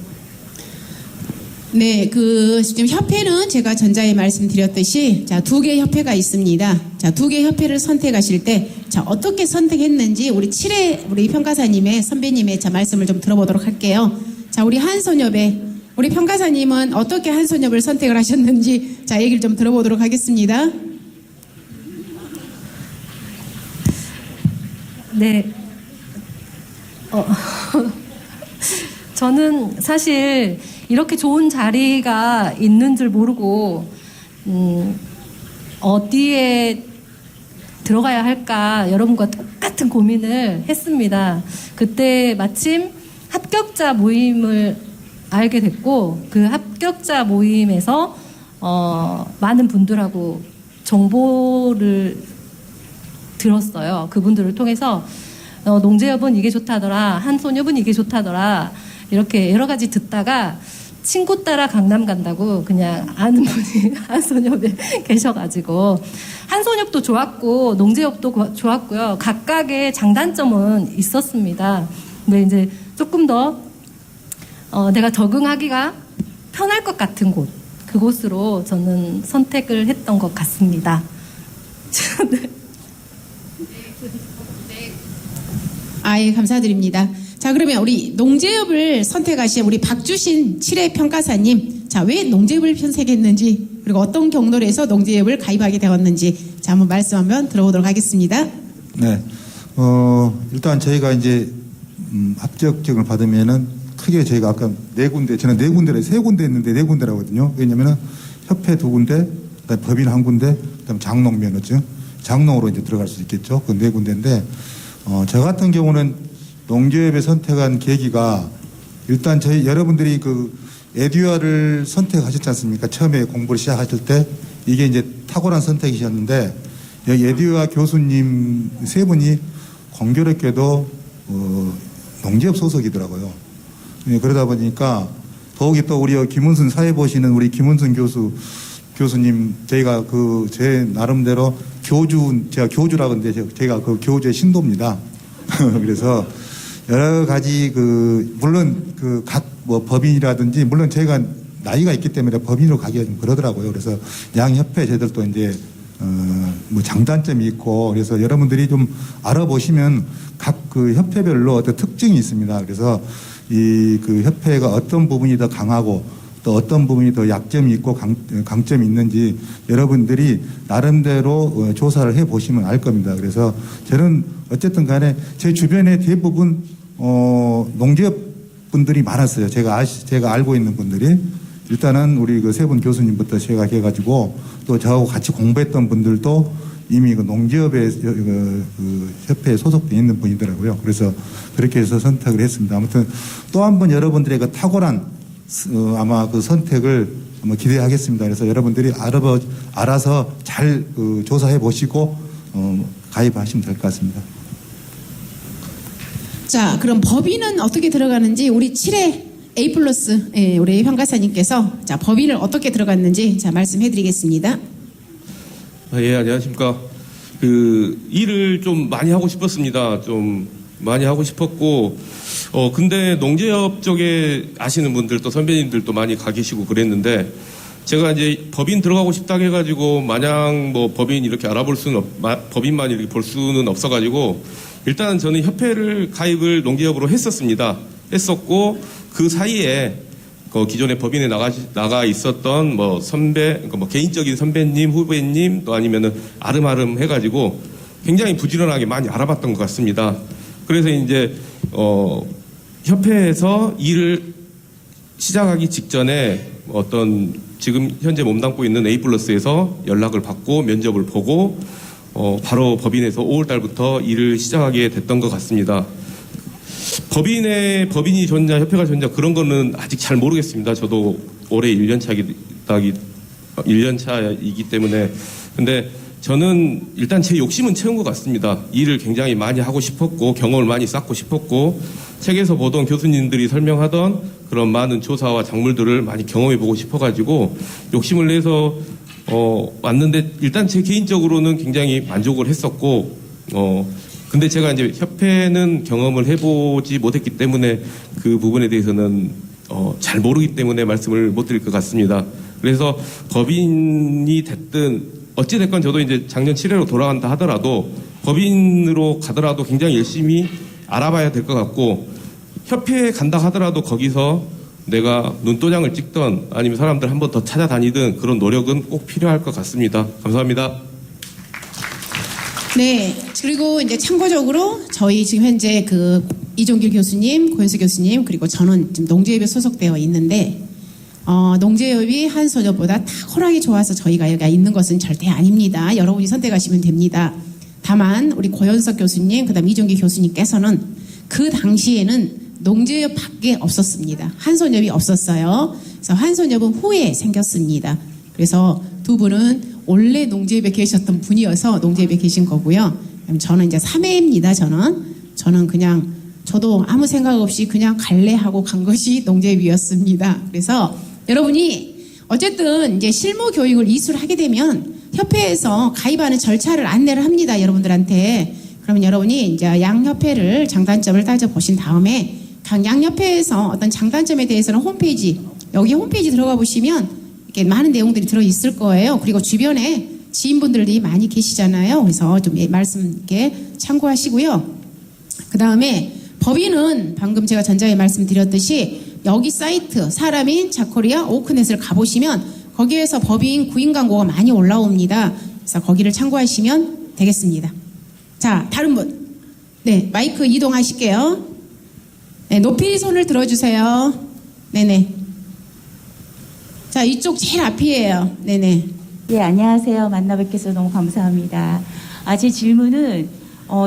네, 지금 협회는 제가 전자에 말씀드렸듯이 자, 2개 협회가 있습니다. 자, 2개 협회를 선택하실 때 자, 어떻게 선택했는지 우리 7회 우리 평가사님의 선배님의 자, 말씀을 좀 들어보도록 할게요. 자, 우리 한손협의 우리 평가사님은 어떻게 한손협을 선택을 하셨는지 자, 얘기를 좀 들어보도록 하겠습니다. 네. 저는 사실 이렇게 좋은 자리가 있는 줄 모르고 어디에 들어가야 할까 여러분과 똑같은 고민을 했습니다. 그때 마침 합격자 모임을 알게 됐고 그 합격자 모임에서 많은 분들하고 정보를 들었어요. 그분들을 통해서 농재협은 이게 좋다더라, 한손협은 이게 좋다더라, 이렇게 여러 가지 듣다가 친구 따라 강남 간다고 그냥 아는 분이 한손협에 계셔가지고 한손협도 좋았고 농재협도 좋았고요. 각각의 장단점은 있었습니다. 근데 이제 조금 더 내가 적응하기가 편할 것 같은 곳, 그곳으로 저는 선택을 했던 것 같습니다. 예, 감사드립니다. 자, 그러면 우리 농재협을 선택하신 우리 박주신 7회 평가사님, 자, 왜 농재협을 선택했는지, 그리고 어떤 경로로 해서 농재협을 가입하게 되었는지, 자, 한번 말씀 한번 들어보도록 하겠습니다. 네. 일단 저희가 이제 합격증을 받으면은 크게 저희가 아까 저는 네 군데를 세 군데 했는데 네 군데라거든요. 왜냐면은 협회 2군데, 그다음에 법인 1군데, 그다음에 장농 면허증, 장농으로 이제 들어갈 수 있겠죠. 그 네 군데인데, 저 같은 경우는 농재협에 선택한 계기가 일단 저희 여러분들이 그 에듀아를 선택하셨지 않습니까? 처음에 공부를 시작하실 때 이게 이제 탁월한 선택이셨는데 여기 에듀아 교수님 세 분이 공교롭게도 농재협 소속이더라고요. 그러다 보니까 더욱이 또 우리 김은순 사회 보시는 우리 김은순 교수님 저희가 제 나름대로 제가 교주라 근데 제가 그 교주의 신도입니다. 그래서 여러 가지 물론 뭐 법인이라든지 물론 저희가 나이가 있기 때문에 법인으로 가기가 좀 그러더라고요. 그래서 양 협회 저희들도 이제 뭐 장단점이 있고 그래서 여러분들이 좀 알아보시면 각 그 협회별로 어떤 특징이 있습니다. 그래서 그 협회가 어떤 부분이 더 강하고 또 어떤 부분이 더 약점이 있고 강점이 있는지 여러분들이 나름대로 조사를 해보시면 알 겁니다. 그래서 저는 어쨌든 간에 제 주변에 대부분 농재협 분들이 많았어요. 제가 알고 있는 분들이. 일단은 우리 그 세 분 교수님부터 시작해가지고 또 저하고 같이 공부했던 분들도 이미 그 농재협의 그 협회에 소속돼 있는 분이더라고요. 그래서 그렇게 해서 선택을 했습니다. 아무튼 또 한 번 여러분들의 그 탁월한 아마 그 선택을 한번 기대하겠습니다. 그래서 여러분들이 알아서 잘 조사해 보시고 가입하시면 될 것 같습니다. 자, 그럼 법인은 어떻게 들어가는지 우리 7회 A+, 우리 평가사님께서 자, 법인을 어떻게 들어갔는지 자, 말씀해 드리겠습니다. 예, 안녕하십니까. 일을 좀 많이 하고 싶었습니다. 좀 많이 하고 싶었고, 근데 농재협 쪽에 아시는 분들도 선배님들도 많이 가 계시고 그랬는데, 제가 이제 법인 들어가고 싶다고 해가지고, 마냥 뭐 법인 이렇게 알아볼 수는, 법인만 이렇게 볼 수는 없어가지고, 일단 저는 협회를 가입을 농재협으로 했었고, 그 사이에, 기존에 법인에 나가 있었던 뭐 뭐 개인적인 선배님, 후배님 또 아니면은 아름아름 해가지고 굉장히 부지런하게 많이 알아봤던 것 같습니다. 그래서 이제 협회에서 일을 시작하기 직전에 어떤 지금 현재 몸담고 있는 A+에서 연락을 받고 면접을 보고 바로 법인에서 5월 달부터 일을 시작하게 됐던 것 같습니다. 법인이 좋냐 협회가 좋냐 그런 거는 아직 잘 모르겠습니다. 저도 올해 1년차이기 때문에. 근데 저는 일단 제 욕심은 채운 것 같습니다. 일을 굉장히 많이 하고 싶었고 경험을 많이 쌓고 싶었고 책에서 보던 교수님들이 설명하던 그런 많은 조사와 작물들을 많이 경험해보고 싶어가지고 욕심을 내서 왔는데 일단 제 개인적으로는 굉장히 만족을 했었고 근데 제가 이제 협회는 경험을 해보지 못했기 때문에 그 부분에 대해서는 잘 모르기 때문에 말씀을 못 드릴 것 같습니다. 그래서 법인이 됐든 어찌됐건 저도 이제 작년 7회로 돌아간다 하더라도 법인으로 가더라도 굉장히 열심히 알아봐야 될 것 같고 협회에 간다 하더라도 거기서 내가 눈도장을 찍던 아니면 사람들 한 번 더 찾아다니든 그런 노력은 꼭 필요할 것 같습니다. 감사합니다. 네. 그리고 이제 참고적으로 저희 지금 현재 그 이종길 교수님, 고현수 교수님, 그리고 저는 지금 농재협에 소속되어 있는데, 농재협이 한소협보다 탁월하게 좋아서 저희가 여기 있는 것은 절대 아닙니다. 여러분이 선택하시면 됩니다. 다만, 우리 고현석 교수님, 그 다음 이종길 교수님께서는 그 당시에는 농재협 밖에 없었습니다. 한소협이 없었어요. 그래서 한소협은 후에 생겼습니다. 그래서 두 분은 원래 농재협에 계셨던 분이어서 농재협에 계신 거고요. 저는 이제 3회입니다. 저는 그냥 저도 아무 생각 없이 그냥 갈래 하고 간 것이 농재협이었습니다. 그래서 여러분이 어쨌든 이제 실무 교육을 이수를 하게 되면 협회에서 가입하는 절차를 안내를 합니다. 여러분들한테. 그러면 여러분이 이제 양 협회를 장단점을 따져보신 다음에 각 양 협회에서 어떤 장단점에 대해서는 여기 홈페이지 들어가 보시면 이렇게 많은 내용들이 들어 있을 거예요. 그리고 주변에 지인분들이 많이 계시잖아요. 그래서 좀 말씀 이렇게 참고하시고요. 그 다음에 법인은 방금 제가 전자에 말씀드렸듯이 여기 사이트 사람인 자코리아 오크넷을 가보시면 거기에서 법인 구인 광고가 많이 올라옵니다. 그래서 거기를 참고하시면 되겠습니다. 자, 다른 분. 네, 마이크 이동하실게요. 네, 높이 손을 들어주세요. 네네. 자, 이쪽 제일 앞이에요. 네네. 예, 안녕하세요. 만나 뵙겠어서 너무 감사합니다. 제 질문은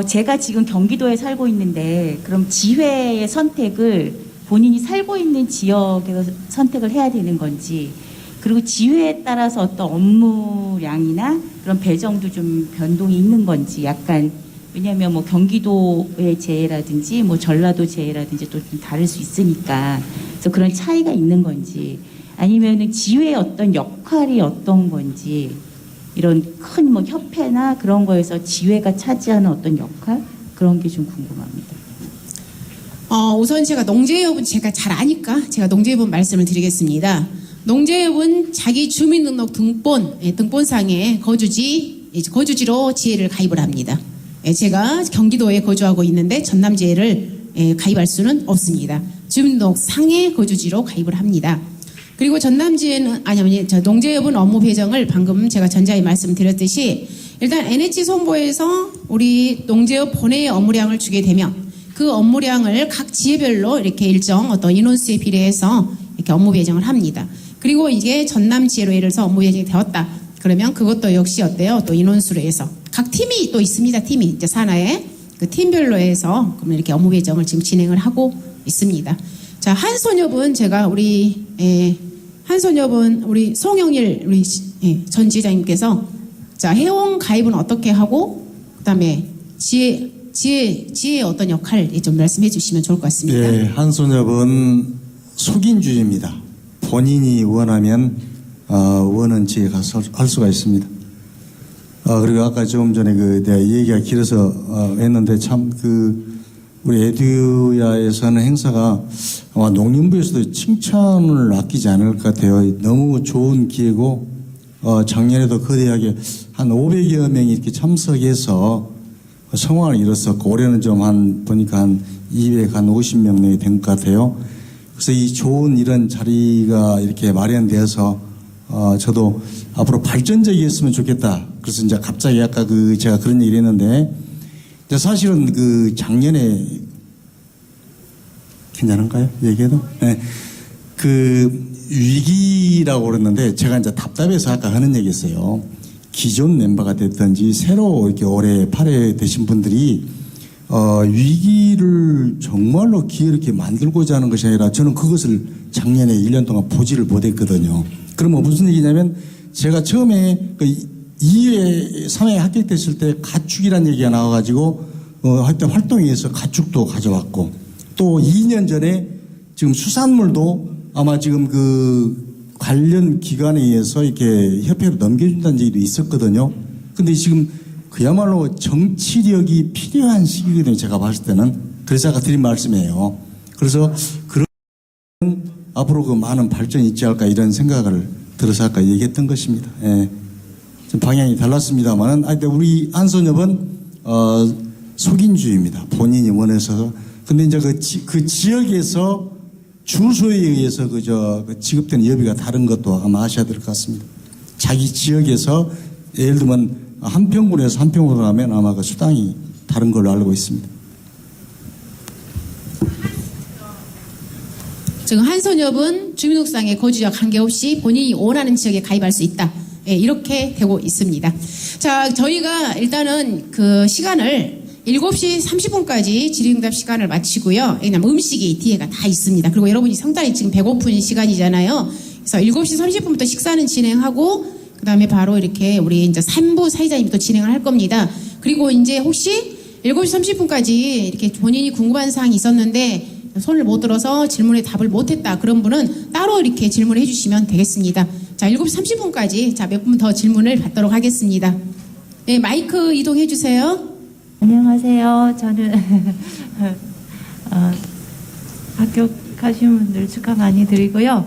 제가 지금 경기도에 살고 있는데 그럼 지회의 선택을 본인이 살고 있는 지역에서 선택을 해야 되는 건지, 그리고 지회에 따라서 어떤 업무량이나 그런 배정도 좀 변동이 있는 건지, 약간 왜냐하면 뭐 경기도의 재해라든지 뭐 전라도 재해라든지 또 좀 다를 수 있으니까, 그래서 그런 차이가 있는 건지, 아니면은 지회의 어떤 역할이 어떤 건지, 이런 큰 뭐 협회나 그런 거에서 지회가 차지하는 어떤 역할, 그런 게 좀 궁금합니다. 우선 제가 농재협은 제가 잘 아니까 제가 농재협은 말씀을 드리겠습니다. 농재협은 자기 주민등록 등본상에 거주지로 지회를 가입을 합니다. 제가 경기도에 거주하고 있는데 전남지회를 가입할 수는 없습니다. 주민등록상의 거주지로 가입을 합니다. 그리고 전남지회는 농재협은 업무 배정을 방금 제가 전자에 말씀드렸듯이 일단 NH 송보에서 우리 농재협 본회의 업무량을 주게 되면 그 업무량을 각 지회별로 이렇게 일정 어떤 인원수에 비례해서 이렇게 업무 배정을 합니다. 그리고 이게 전남지회로 예를 들어서 업무 배정이 되었다. 그러면 그것도 역시 어때요? 또 인원수로 해서 각 팀이 또 있습니다. 팀이 이제 산하에 그 팀별로 해서 그러면 이렇게 업무 배정을 지금 진행을 하고 있습니다. 자, 한손협은 제가 우리 송영일 우리 전 지회장님께서 자, 회원 가입은 어떻게 하고 그다음에 지혜의 어떤 역할 좀 말씀해 주시면 좋을 것 같습니다. 네, 한손협은 속인주의입니다. 본인이 원하면 원하는 지에 가서 할 수가 있습니다. 그리고 아까 좀 전에 내가 얘기가 길어서 했는데 참 우리 에듀야에서는 행사가 아마 농림부에서도 칭찬을 아끼지 않을 것 같아요. 너무 좋은 기회고 작년에도 거대하게 한 500여 명이 이렇게 참석해서 성황을 이뤘었고, 올해는 좀 보니까 한 250명 내에 된 것 같아요. 그래서 이 좋은 이런 자리가 이렇게 마련되어서 저도 앞으로 발전적이었으면 좋겠다. 그래서 이제 갑자기 아까 제가 그런 얘기를 했는데, 사실은 작년에 괜찮은가요? 얘기해도? 네. 위기라고 그랬는데 제가 이제 답답해서 아까 하는 얘기였어요. 기존 멤버가 됐든지 새로 이렇게 올해 8회 되신 분들이 위기를 정말로 기회롭게 만들고자 하는 것이 아니라 저는 그것을 작년에 1년 동안 보지를 못했거든요. 그러면 무슨 얘기냐면 제가 처음에 2회, 3회 합격됐을 때 가축이라는 얘기가 나와가지고 하여튼 활동에 의해서 가축도 가져왔고, 또 2년 전에 지금 수산물도 아마 지금 관련 기관에 의해서 이렇게 협회로 넘겨준다는 얘기도 있었거든요. 근데 지금 그야말로 정치력이 필요한 시기거든요. 제가 봤을 때는. 그래서 아까 드린 말씀이에요. 그래서 그런 앞으로 많은 발전이 있지 않을까 이런 생각을 들어서 아까 얘기했던 것입니다. 예. 좀 방향이 달랐습니다만은, 근데 우리 한손협은 속인주의입니다. 본인이 원해서. 근데 이제 그 지역에서 주소에 의해서 지급되는 여비가 다른 것도 아마 아셔야 될 것 같습니다. 자기 지역에서 예를 들면 한평군에서 한평으로 가면 아마 수당이 다른 걸로 알고 있습니다. 지금 한손협은 주민등록상의 거주지와 관계없이 본인이 원하는 지역에 가입할 수 있다. 이렇게 되고 있습니다. 자, 저희가 일단은 시간을 7시 30분까지 질의응답 시간을 마치고요. 왜냐면 음식이 뒤에가 다 있습니다. 그리고 여러분이 상당히 지금 배고픈 시간이잖아요. 그래서 7시 30분부터 식사는 진행하고, 그 다음에 바로 이렇게 우리 이제 3부 사회자님이 또 진행을 할 겁니다. 그리고 이제 혹시 7시 30분까지 이렇게 본인이 궁금한 사항이 있었는데 손을 못 들어서 질문에 답을 못했다. 그런 분은 따로 이렇게 질문을 해주시면 되겠습니다. 자, 7시 30분까지 자, 몇 분 더 질문을 받도록 하겠습니다. 네, 마이크 이동해 주세요. 안녕하세요. 저는 합격하신 분들 축하 많이 드리고요.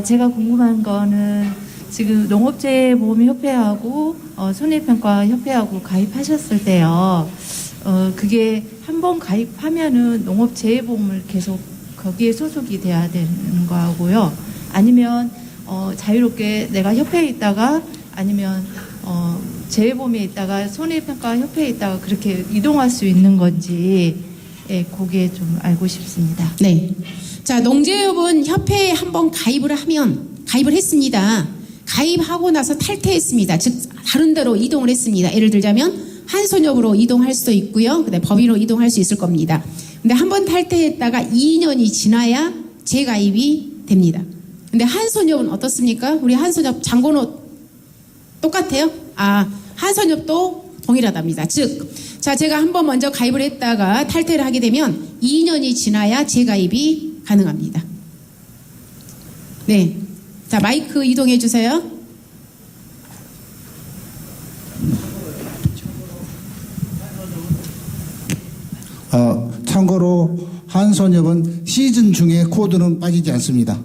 제가 궁금한 거는 지금 농업재해보험협회하고 손해평가협회하고 가입하셨을 때요. 그게 한 번 가입하면은 농업재해보험을 계속 거기에 소속이 돼야 되는 거고요. 아니면 자유롭게 내가 협회에 있다가 아니면 재해보험에 있다가 손해평가협회에 있다가 그렇게 이동할 수 있는 건지 그게 좀 알고 싶습니다. 네. 자, 농재협은 협회에 한번 가입을 했습니다. 가입하고 나서 탈퇴했습니다. 즉 다른 데로 이동을 했습니다. 예를 들자면 한손협으로 이동할 수도 있고요. 그다음에 법인으로 이동할 수 있을 겁니다. 근데 한번 탈퇴했다가 2년이 지나야 재가입이 됩니다. 근데 한손협은 어떻습니까? 우리 한손협 장건호 똑같아요? 한손협도 동일하답니다. 즉, 자, 제가 한번 먼저 가입을 했다가 탈퇴를 하게 되면 2년이 지나야 재가입이 가능합니다. 네. 자, 마이크 이동해 주세요. 참고로 한손협은 시즌 중에 코드는 빠지지 않습니다.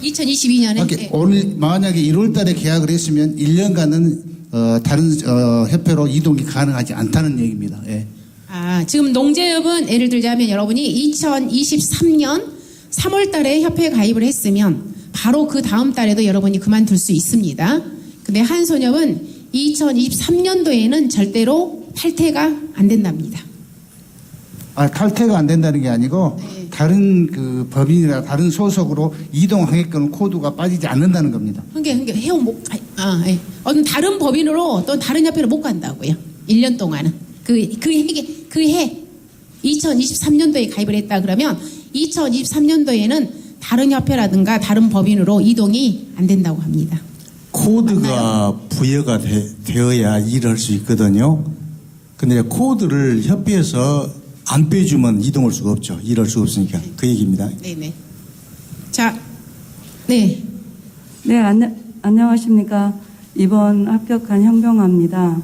2022년에 오늘 만약에 1월 달에 계약을 했으면 1년간은 다른 협회로 이동이 가능하지 않다는 얘기입니다. 예. 지금 농재협은 예를 들자면 여러분이 2023년 3월 달에 협회에 가입을 했으면 바로 그 다음 달에도 여러분이 그만둘 수 있습니다. 근데 한손협은 2023년도에는 절대로 탈퇴가 안 된답니다. 탈퇴가 안 된다는 게 아니고 다른 그 법인이나 다른 소속으로 이동하게끔 코드가 빠지지 않는다는 겁니다. 해온 어떤 다른 법인으로 또 다른 협회로 못 간다고요. 1년 동안은 그 해 2023년도에 가입을 했다 그러면 2023년도에는 다른 협회라든가 다른 법인으로 이동이 안 된다고 합니다. 코드가 맞나요? 부여가 되어야 일할 수 있거든요. 근데 코드를 협회에서 안 빼주면 이동할 수가 없죠. 일할 수가 없으니까. 그 얘기입니다. 네네. 자, 네. 네, 안녕하십니까. 이번 합격한 현병아입니다.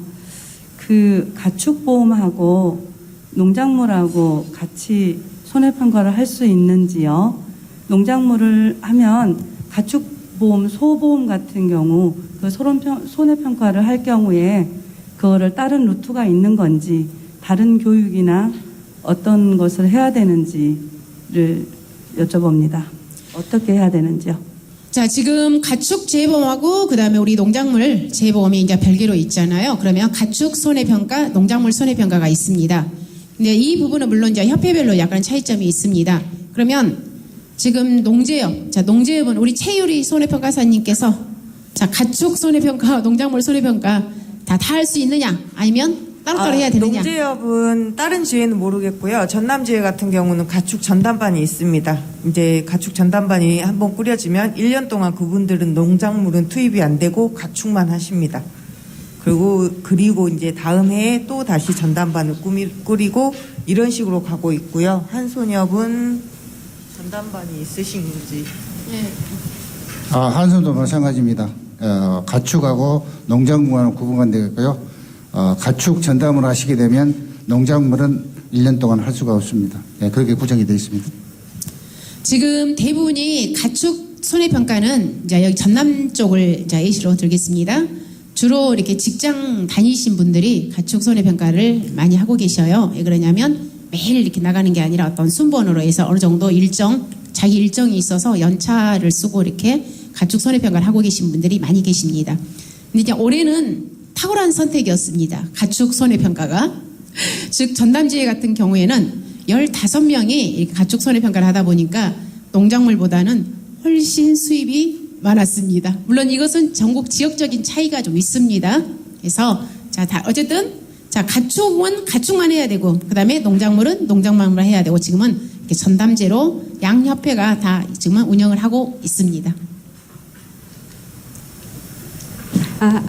그 가축보험하고 농작물하고 같이 손해평가를 할 수 있는지요? 농작물을 하면 가축보험, 소보험 같은 경우 그 손해평가를 할 경우에 그거를 다른 루트가 있는 건지 다른 교육이나 어떤 것을 해야 되는지를 여쭤봅니다. 어떻게 해야 되는지요? 자, 지금 가축 재보험하고 그다음에 우리 농작물 재보험이 이제 별개로 있잖아요. 그러면 가축 손해평가, 농작물 손해평가가 있습니다. 근데 이 부분은 물론 이제 협회별로 약간 차이점이 있습니다. 그러면 지금 농재협, 자, 농재협은 우리 최유리 손해평가사님께서 자, 가축 손해평가, 농작물 손해평가 다 할 수 있느냐? 아니면 따로따로 해야 되느냐? 농재협은 다른 지회는 모르겠고요. 전남지회 같은 경우는 가축 전담반이 있습니다. 이제 가축 전담반이 한번 꾸려지면 1년 동안 그분들은 농작물은 투입이 안 되고 가축만 하십니다. 그리고 이제 다음 해에 또 다시 전담반을 꾸리고 이런 식으로 가고 있고요. 한손협은 전담반이 있으신지? 네. 한손도 마찬가지입니다. 가축하고 농작물하고 구분가 되겠고요. 가축 전담을 하시게 되면 농작물은 1년 동안 할 수가 없습니다. 네, 그렇게 구성이 되어 있습니다. 지금 대부분이 가축 손해평가는 이제 여기 전남 쪽을 이제 예시로 들겠습니다. 주로 이렇게 직장 다니신 분들이 가축 손해평가를 많이 하고 계셔요. 왜 그러냐면 매일 이렇게 나가는 게 아니라 어떤 순번으로 해서 어느 정도 자기 일정이 있어서 연차를 쓰고 이렇게 가축 손해평가를 하고 계신 분들이 많이 계십니다. 근데 이제 올해는 탁월한 선택이었습니다. 가축 손해평가가. 즉 전남지회 같은 경우에는 15명이 이렇게 가축 손해평가를 하다 보니까 농작물보다는 훨씬 수입이 많았습니다. 물론 이것은 전국 지역적인 차이가 좀 있습니다. 그래서 어쨌든 가축은 가축만 해야 되고 그다음에 농작물은 농작물만 해야 되고 지금은 이렇게 전담제로 양 협회가 다 지금은 운영을 하고 있습니다.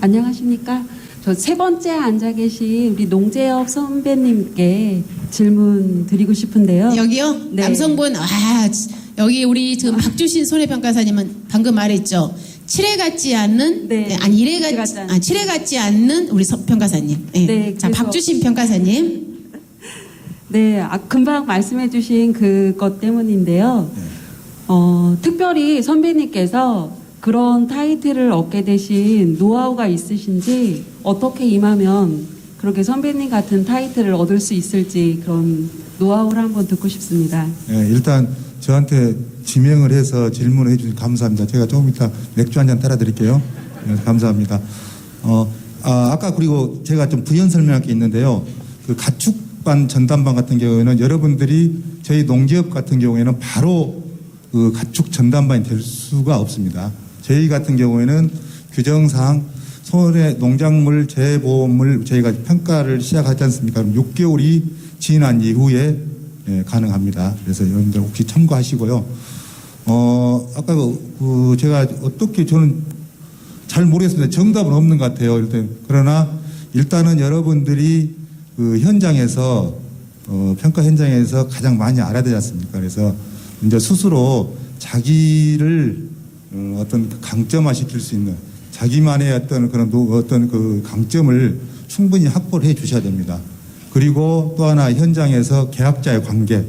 안녕하십니까. 저 세 번째 앉아 계신 우리 농재협 선배님께 질문 드리고 싶은데요. 여기요? 네. 남성분, 여기 우리 지금 박주신 손해평가사님은 방금 말했죠. 7회 같지 않는, 네. 아니 7회 같지 않는 우리 평가사님. 네. 네, 자, 그래서- 박주신 평가사님. 네, 금방 말씀해주신 그것 때문인데요. 특별히 선배님께서 그런 타이틀을 얻게 되신 노하우가 있으신지, 어떻게 임하면 그렇게 선배님 같은 타이틀을 얻을 수 있을지 그런 노하우를 한번 듣고 싶습니다. 예, 일단 저한테 지명을 해서 질문을 해주셔서 감사합니다. 제가 조금 이따 맥주 한 잔 따라 드릴게요. 예, 감사합니다. 아까 그리고 제가 좀 부연 설명할 게 있는데요. 그 가축반 전담반 같은 경우에는 여러분들이 저희 농지업 같은 경우에는 바로 그 가축 전담반이 될 수가 없습니다. 저희 같은 경우에는 규정상 손해 농작물 재보험을 저희가 평가를 시작하지 않습니까? 그럼 6개월이 지난 이후에 예, 가능합니다. 그래서 여러분들 혹시 참고하시고요. 아까 제가 어떻게 저는 잘 모르겠습니다. 정답은 없는 것 같아요. 일단 그러나 일단은 여러분들이 그 현장에서 평가 현장에서 가장 많이 알아야 되지 않습니까? 그래서 이제 스스로 자기를 어떤 강점화시킬 수 있는 자기만의 어떤 그런 어떤 그 강점을 충분히 확보를 해 주셔야 됩니다. 그리고 또 하나 현장에서 계약자의 관계,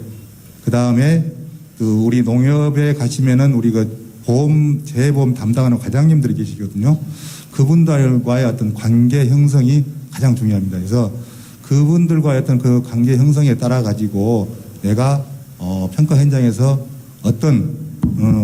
그 다음에 그 우리 농협에 가시면은 우리 그 재보험 담당하는 과장님들이 계시거든요. 그분들과의 어떤 관계 형성이 가장 중요합니다. 그래서 그분들과의 어떤 그 관계 형성에 따라 가지고 내가 평가 현장에서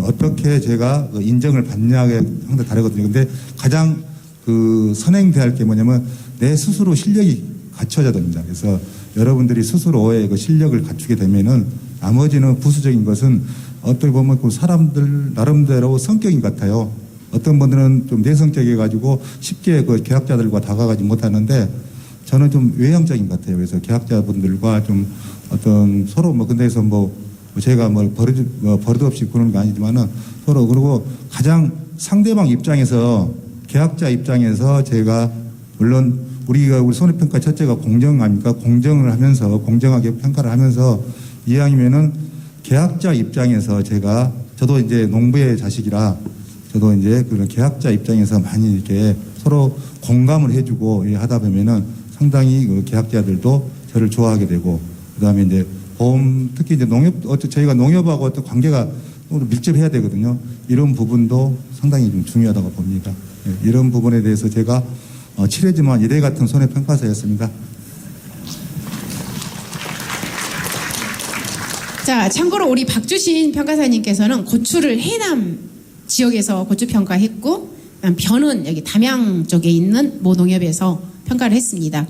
어떻게 제가 인정을 받냐에 상당히 다르거든요. 근데 가장 그 선행돼야 할 게 뭐냐면 내 스스로 실력이 갖춰져야 됩니다. 그래서 여러분들이 스스로의 그 실력을 갖추게 되면은 나머지는 부수적인 것은 어떻게 보면 그 사람들 나름대로 성격인 것 같아요. 어떤 분들은 좀 내성적이 가지고 쉽게 그 계약자들과 다가가지 못하는데 저는 좀 외향적인 것 같아요. 그래서 계약자분들과 좀 어떤 서로 근데서 제가 버릇 없이 그런 거 아니지만은 서로 그리고 가장 상대방 입장에서 계약자 입장에서 제가 물론 우리 손해평가 첫째가 공정 아닙니까? 공정을 하면서 공정하게 평가를 하면서 이왕이면은 계약자 입장에서 저도 이제 농부의 자식이라 저도 이제 그런 계약자 입장에서 많이 이렇게 서로 공감을 해주고 하다 보면은 상당히 그 계약자들도 저를 좋아하게 되고 그다음에 이제 보험 특히 이제 저희가 농협하고 어떤 관계가 밀접해야 되거든요. 이런 부분도 상당히 좀 중요하다고 봅니다. 이런 부분에 대해서 제가 칠해지만 이래 같은 손해평가사였습니다. 자, 참고로 우리 박주신 평가사님께서는 고추를 해남 지역에서 고추 평가했고, 변은 여기 담양 쪽에 있는 모 농협에서 평가를 했습니다.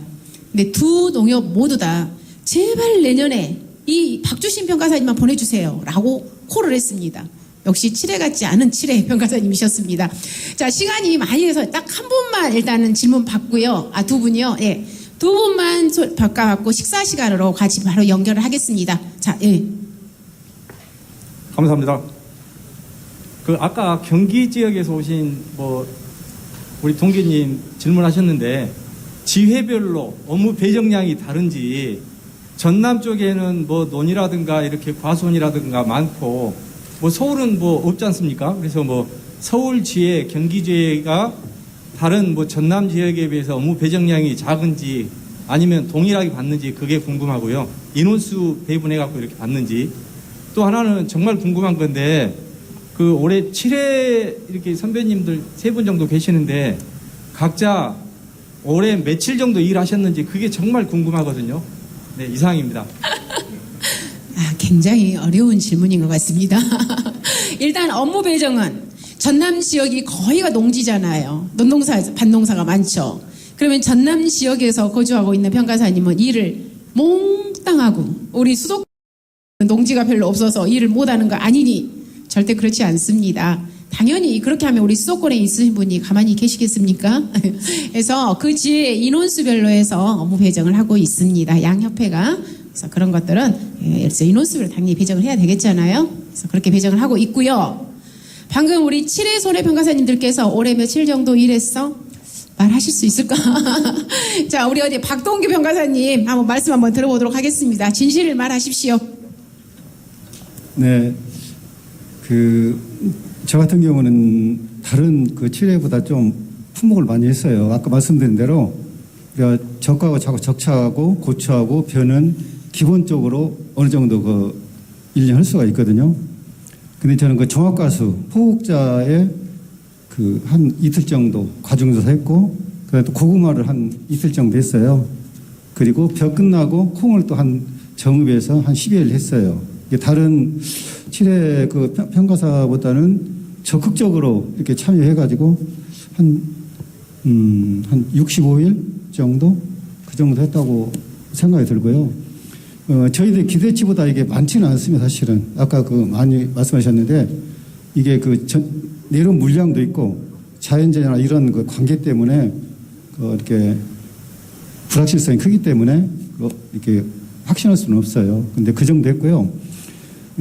근데 두 농협 모두 다 제발 내년에 이 박주신 평가사님만 보내주세요 라고 콜을 했습니다. 역시 칠해 같지 않은 칠해 평가사님이셨습니다. 자, 시간이 많이 돼서 딱 한 분만 일단은 질문 받고요. 두 분이요. 예. 두 분만 바꿔갖고 식사 시간으로 같이 바로 연결을 하겠습니다. 자, 예. 감사합니다. 아까 경기 지역에서 오신 우리 동기님 질문하셨는데 지회별로 업무 배정량이 다른지 전남 쪽에는 논이라든가 이렇게 과수원이라든가 많고 서울은 없지 않습니까? 그래서 서울지회, 경기지회가 다른 전남 지역에 비해서 업무 배정량이 작은지 아니면 동일하게 받는지 그게 궁금하고요. 인원수 배분해갖고 이렇게 받는지. 또 하나는 정말 궁금한 건데 올해 7회 이렇게 선배님들 3분 정도 계시는데 각자 올해 며칠 정도 일하셨는지 그게 정말 궁금하거든요. 네, 이상입니다. 굉장히 어려운 질문인 것 같습니다. 일단 업무 배정은 전남 지역이 거의가 농지잖아요. 밭농사가 많죠. 그러면 전남 지역에서 거주하고 있는 평가사님은 일을 몽땅하고 우리 수도권 농지가 별로 없어서 일을 못하는 거 아니니 절대 그렇지 않습니다. 당연히 그렇게 하면 우리 수도권에 있으신 분이 가만히 계시겠습니까? 그래서 그 지회 인원수별로 해서 업무 배정을 하고 있습니다. 양협회가. 그래서 그런 것들은 그래서 인원수별로 당연히 배정을 해야 되겠잖아요. 그래서 그렇게 배정을 하고 있고요. 방금 우리 7회 손해평가사님들께서 올해 며칠 정도 일했어? 말하실 수 있을까? 자, 우리 박동규 평가사님 한번 말씀 한번 들어보도록 하겠습니다. 진실을 말하십시오. 네, 저 같은 경우는 다른 7회보다 좀 품목을 많이 했어요. 아까 말씀드린 대로 그러니까 적하고 적차하고 고추하고 변은 기본적으로 어느 정도 1년 할 수가 있거든요. 근데 저는 종합가수 포국자의 그 한 이틀 정도 과정조사했고 그다음에 또 고구마를 한 이틀 정도 했어요. 그리고 벼 끝나고 콩을 또 한 정읍에서 한 10여일 했어요. 이게 다른 칠해 그 평가사보다는 적극적으로 이렇게 참여해가지고 한 65일 정도 그 정도 했다고 생각이 들고요. 저희들 기대치보다 이게 많지는 않습니다. 사실은 아까 그 많이 말씀하셨는데 이게 그 내려온 물량도 있고 자연재해나 이런 그 관계 때문에 이렇게 불확실성이 크기 때문에 이렇게 확신할 수는 없어요. 근데 그 정도 했고요.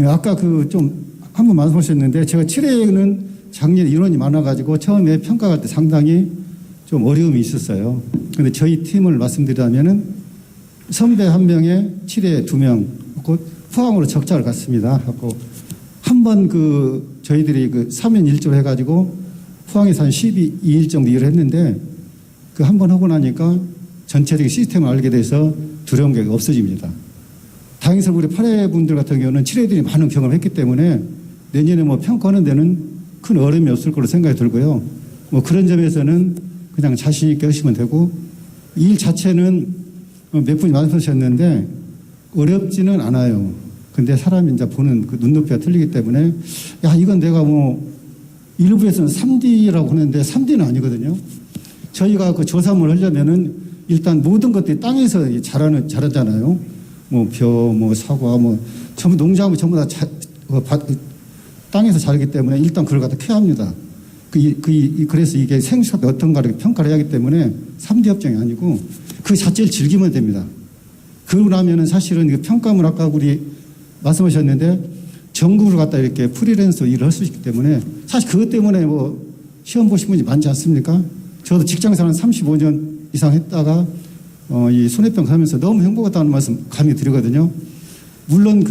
아까 그 좀 한번 말씀하셨는데 제가 7회에는 작년에 인원이 많아가지고 처음에 평가할 때 상당히 좀 어려움이 있었어요. 근데 저희 팀을 말씀드리자면은 선배 1명에 7회 2명, 포항으로 적자를 갔습니다. 하고 한 번 그 저희들이 그 3연 1조로 해가지고 포항에서 한 12일 정도 일을 했는데 그 한 번 하고 나니까 전체적인 시스템을 알게 돼서 두려운 게 없어집니다. 다행히 우리 8회 분들 같은 경우는 7회들이 많은 경험을 했기 때문에 내년에 뭐 평가하는 데는 큰 어려움이 없을 거로 생각이 들고요. 뭐 그런 점에서는 그냥 자신 있게 하시면 되고 이 일 자체는 몇 분이 말씀하셨는데 어렵지는 않아요. 근데 사람이 이제 보는 그 눈높이가 틀리기 때문에 야 이건 내가 뭐 일부에서는 3D라고 하는데 3D는 아니거든요. 저희가 그 조사를 하려면은 일단 모든 것들이 땅에서 자라잖아요. 뭐 벼, 뭐 사과, 뭐 전부 농작물 전부 다 땅에서 자라기 때문에 일단 그걸 갖다 케어합니다 그래서 이게 생수가 어떤가를 평가를 해야 하기 때문에 3D 협정이 아니고 그 자체를 즐기면 됩니다. 그러고 나면은 사실은 그 평가물 아까 우리 말씀하셨는데 전국을 갖다 이렇게 프리랜서 일을 할 수 있기 때문에 사실 그것 때문에 뭐 시험 보신 분이 많지 않습니까? 저도 직장생활 한 35년 이상 했다가 이 손해평가 하면서 너무 행복하다는 말씀 감히 드리거든요. 물론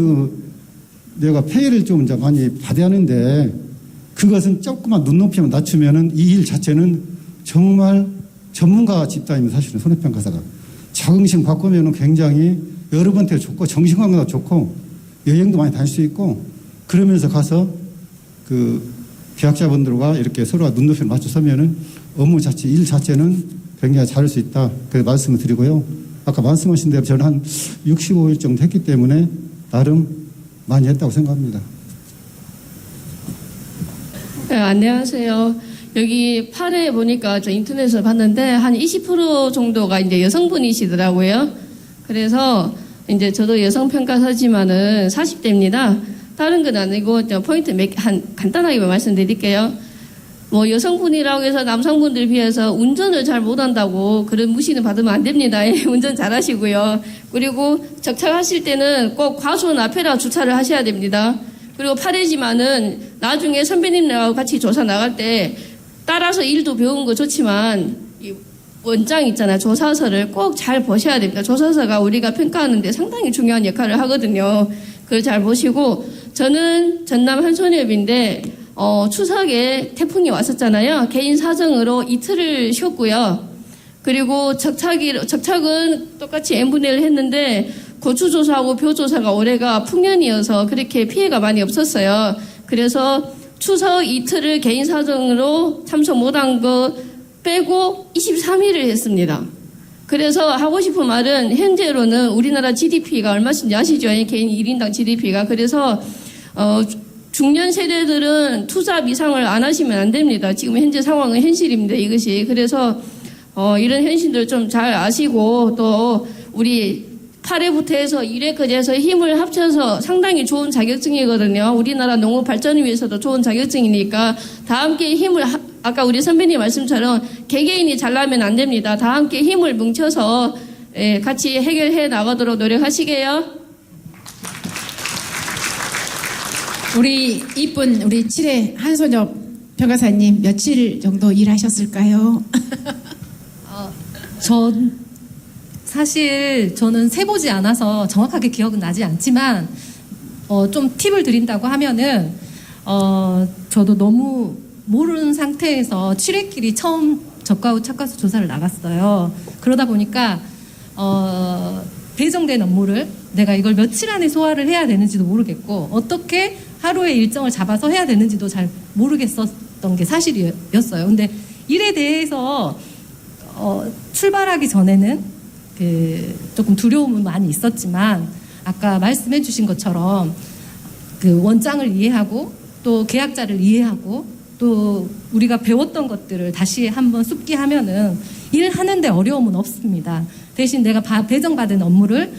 내가 페이를 좀 이제 많이 받아야 하는데 그것은 조금만 눈높이만 낮추면은 이 일 자체는 정말 전문가 집단입니다. 사실은 손해평가사가. 자긍심 바꾸면은 굉장히 여러분한테 좋고 정신건강도 좋고 여행도 많이 다닐 수 있고 그러면서 가서 그 계약자분들과 이렇게 서로가 눈높이를 맞춰 서면은 업무 자체, 일 자체는 굉장히 잘할 수 있다. 그래서 말씀을 드리고요. 아까 말씀하신 대로 저는 한 65일 정도 했기 때문에 나름 많이 했다고 생각합니다. 네, 안녕하세요. 여기 8회 보니까 저 인터넷에서 봤는데 한 20% 정도가 이제 여성분이시더라고요. 그래서 이제 저도 여성평가사지만은 40대입니다. 다른 건 아니고 포인트 간단하게 말씀드릴게요. 뭐 여성분이라고 해서 남성분들 비해서 운전을 잘 못한다고 그런 무시는 받으면 안 됩니다. 운전 잘하시고요. 그리고 적착하실 때는 꼭 과수원 앞에다 주차를 하셔야 됩니다. 그리고 8회지만은 나중에 선배님들하고 같이 조사 나갈 때 따라서 일도 배운 거 좋지만 이 원장 있잖아요. 조사서를 꼭 잘 보셔야 됩니다. 조사서가 우리가 평가하는데 상당히 중요한 역할을 하거든요. 그걸 잘 보시고 저는 전남 한손협인데 추석에 태풍이 왔었잖아요. 개인 사정으로 이틀을 쉬었고요. 그리고 적착은 똑같이 n분의 1 했는데 고추조사하고 벼조사가 올해가 풍년이어서 그렇게 피해가 많이 없었어요. 그래서 추석 이틀을 개인 사정으로 참석 못한 거 빼고 23일을 했습니다. 그래서 하고 싶은 말은 현재로는 우리나라 GDP가 얼마인지 아시죠? 개인 1인당 GDP가. 그래서 중년 세대들은 투잡 이상을 안 하시면 안 됩니다. 지금 현재 상황은 현실입니다. 이것이. 그래서 이런 현실들 좀 잘 아시고 또 우리 8회부터 해서 1회까지 해서 힘을 합쳐서 상당히 좋은 자격증이거든요. 우리나라 농업 발전을 위해서도 좋은 자격증이니까 다 함께 힘을 아까 우리 선배님 말씀처럼 개개인이 잘나면 안 됩니다. 다 함께 힘을 뭉쳐서 같이 해결해 나가도록 노력하시게요. 우리 이쁜 우리 7회 한손엽 평가사님 며칠 정도 일하셨을까요? 사실 저는 세보지 않아서 정확하게 기억은 나지 않지만 좀 팁을 드린다고 하면은 저도 너무 모르는 상태에서 7회끼리 처음 적과후 착과수 조사를 나갔어요. 그러다 보니까 배정된 업무를 내가 이걸 며칠 안에 소화를 해야 되는지도 모르겠고 어떻게 하루의 일정을 잡아서 해야 되는지도 잘 모르겠었던 있었던 게 사실이었어요. 근데 일에 대해서 출발하기 전에는 조금 두려움은 많이 있었지만 아까 말씀해 주신 것처럼 그 원장을 이해하고 또 계약자를 이해하고 또 우리가 배웠던 것들을 다시 한번 숙기하면은 일하는데 어려움은 없습니다. 대신 내가 배정받은 업무를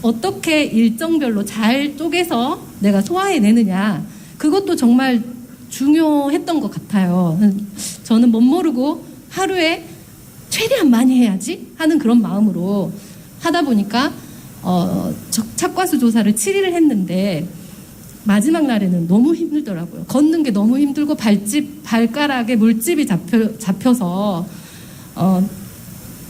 어떻게 일정별로 잘 쪼개서 내가 소화해내느냐, 그것도 정말 중요했던 것 같아요. 저는 못 모르고 하루에 최대한 많이 해야지 하는 그런 마음으로 하다 보니까 착과수 조사를 7일을 했는데 마지막 날에는 너무 힘들더라고요. 걷는 게 너무 힘들고 발가락에 물집이 잡혀서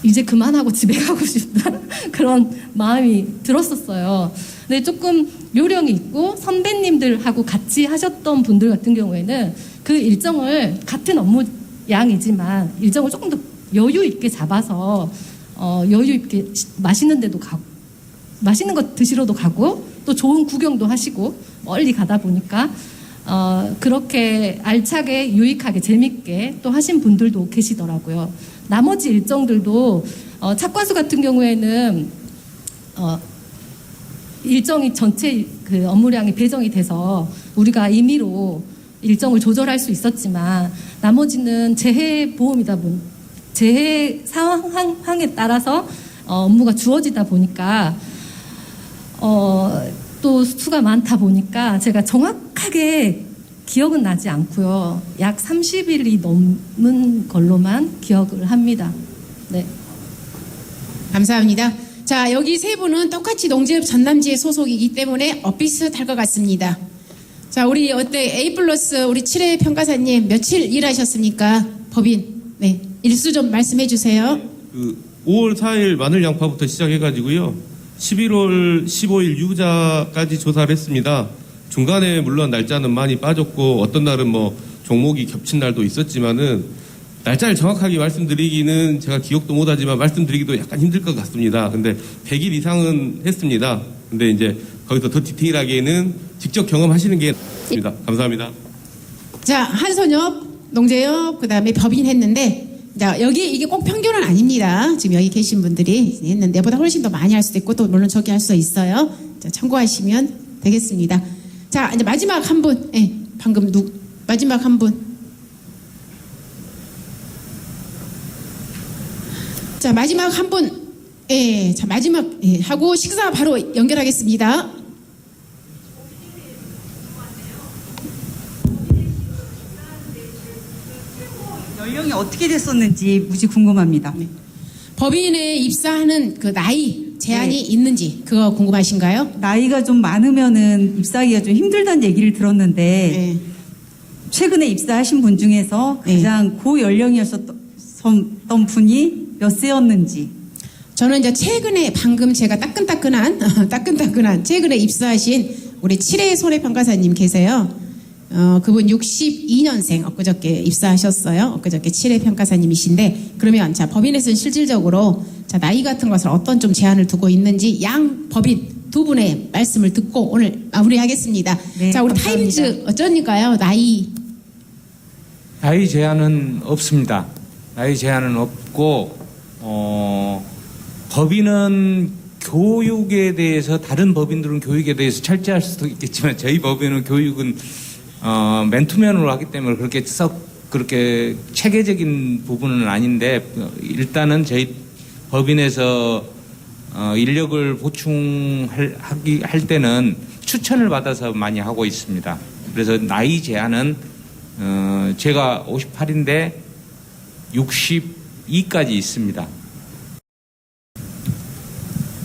이제 그만하고 집에 가고 싶다 그런 마음이 들었었어요. 근데 조금 요령이 있고 선배님들하고 같이 하셨던 분들 같은 경우에는 그 일정을 같은 업무 양이지만 일정을 조금 더 여유 있게 잡아서 여유 있게 맛있는 데도 가고 맛있는 거 드시러도 가고 또 좋은 구경도 하시고 멀리 가다 보니까 그렇게 알차게 유익하게 재밌게 또 하신 분들도 계시더라고요. 나머지 일정들도 착과수 같은 경우에는 일정이 전체 그 업무량이 배정이 돼서 우리가 임의로 일정을 조절할 수 있었지만 나머지는 재해 보험이다 보니 재해 상황에 따라서 업무가 주어지다 보니까 또 수가 많다 보니까 제가 정확하게 기억은 나지 않고요. 약 30일이 넘는 걸로만 기억을 합니다. 네. 감사합니다. 자, 여기 세 분은 똑같이 농지협 전남지회 소속이기 때문에 비슷할 것 같습니다. 자, 우리 A+ 우리 7회 평가사님 며칠 일하셨습니까? 법인. 네. 일수 좀 말씀해 주세요. 5월 4일 마늘 양파부터 시작해가지고요. 11월 15일 유자까지 조사를 했습니다. 중간에 물론 날짜는 많이 빠졌고 어떤 날은 뭐 종목이 겹친 날도 있었지만은 날짜를 정확하게 말씀드리기는 제가 기억도 못하지만 말씀드리기도 약간 힘들 것 같습니다. 근데 100일 이상은 했습니다. 근데 이제 거기서 더 디테일하게는 직접 경험하시는 게 좋습니다. 감사합니다. 자, 한손협, 농재협, 그 다음에 법인 했는데, 자, 여기 이게 꼭 평균은 아닙니다. 지금 여기 계신 분들이 했는데, 보다 훨씬 더 많이 할 수도 있고, 또 물론 적게 할 수 있어요. 자, 참고하시면 되겠습니다. 자, 이제 마지막 한 분, 방금 마지막 한 분. 자, 마지막 한 분, 자, 마지막, 하고 식사 바로 연결하겠습니다. 연령이 어떻게 됐었는지 무지 궁금합니다. 네. 법인에 입사하는 그 나이 제한이 있는지 그거 궁금하신가요? 나이가 좀 많으면은 입사하기가 좀 힘들다는 얘기를 들었는데 최근에 입사하신 분 중에서 가장 고연령이었던 분이 몇 세였는지. 저는 이제 최근에 방금 제가 따끈따끈한 최근에 입사하신 우리 7회 손해평가사님 계세요. 그분 62년생 엊그저께 입사하셨어요. 엊그저께 7회 평가사님이신데, 그러면 자, 법인에서는 실질적으로 자, 나이 같은 것을 어떤 좀 제한을 두고 있는지 양 법인 두 분의 말씀을 듣고 오늘 마무리하겠습니다. 네, 자, 우리 감사합니다. 타임즈 어쩌니까요? 나이 제한은 없습니다. 나이 제한은 없고 법인은 교육에 대해서 다른 법인들은 교육에 대해서 철저할 수도 있겠지만 저희 법인은 교육은 맨투맨으로 하기 때문에 그렇게 체계적인 부분은 아닌데 일단은 저희 법인에서 인력을 보충할 때는 추천을 받아서 많이 하고 있습니다. 그래서 나이 제한은 제가 58인데 62까지 있습니다.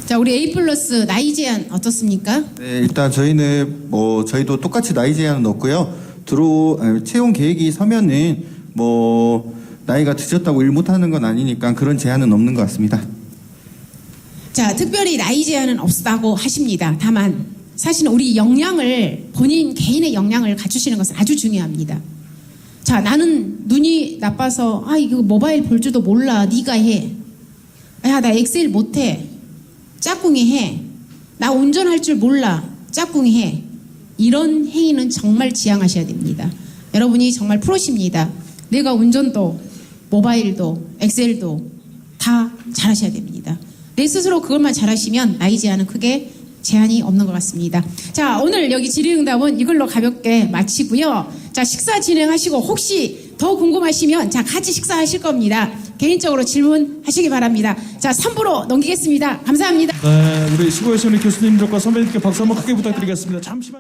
자, 우리 A+ 나이 제한 어떻습니까? 네, 일단 저희는 저희도 똑같이 나이 제한은 없고요. 채용 계획이 서면은 나이가 드셨다고 일 못하는 건 아니니까 그런 제한은 없는 것 같습니다. 자, 특별히 나이 제한은 없다고 하십니다. 다만 사실은 우리 역량을 본인 개인의 역량을 갖추시는 것은 아주 중요합니다. 자, 나는 눈이 나빠서 이거 모바일 볼 줄도 몰라. 네가 해. 야, 나 엑셀 못해. 짝꿍이 해. 나 운전할 줄 몰라. 짝꿍이 해. 이런 행위는 정말 지양하셔야 됩니다. 여러분이 정말 프로십니다. 내가 운전도 모바일도 엑셀도 다 잘하셔야 됩니다. 내 스스로 그것만 잘하시면 나이 제한은 크게 제한이 없는 것 같습니다. 자, 오늘 여기 질의응답은 이걸로 가볍게 마치고요. 자, 식사 진행하시고 혹시 더 궁금하시면 자, 같이 식사하실 겁니다. 개인적으로 질문하시기 바랍니다. 자, 3부로 넘기겠습니다. 감사합니다. 네, 우리 수고하신 우리 교수님들과 선배님께 박수 한번 크게 부탁드리겠습니다. 잠시만.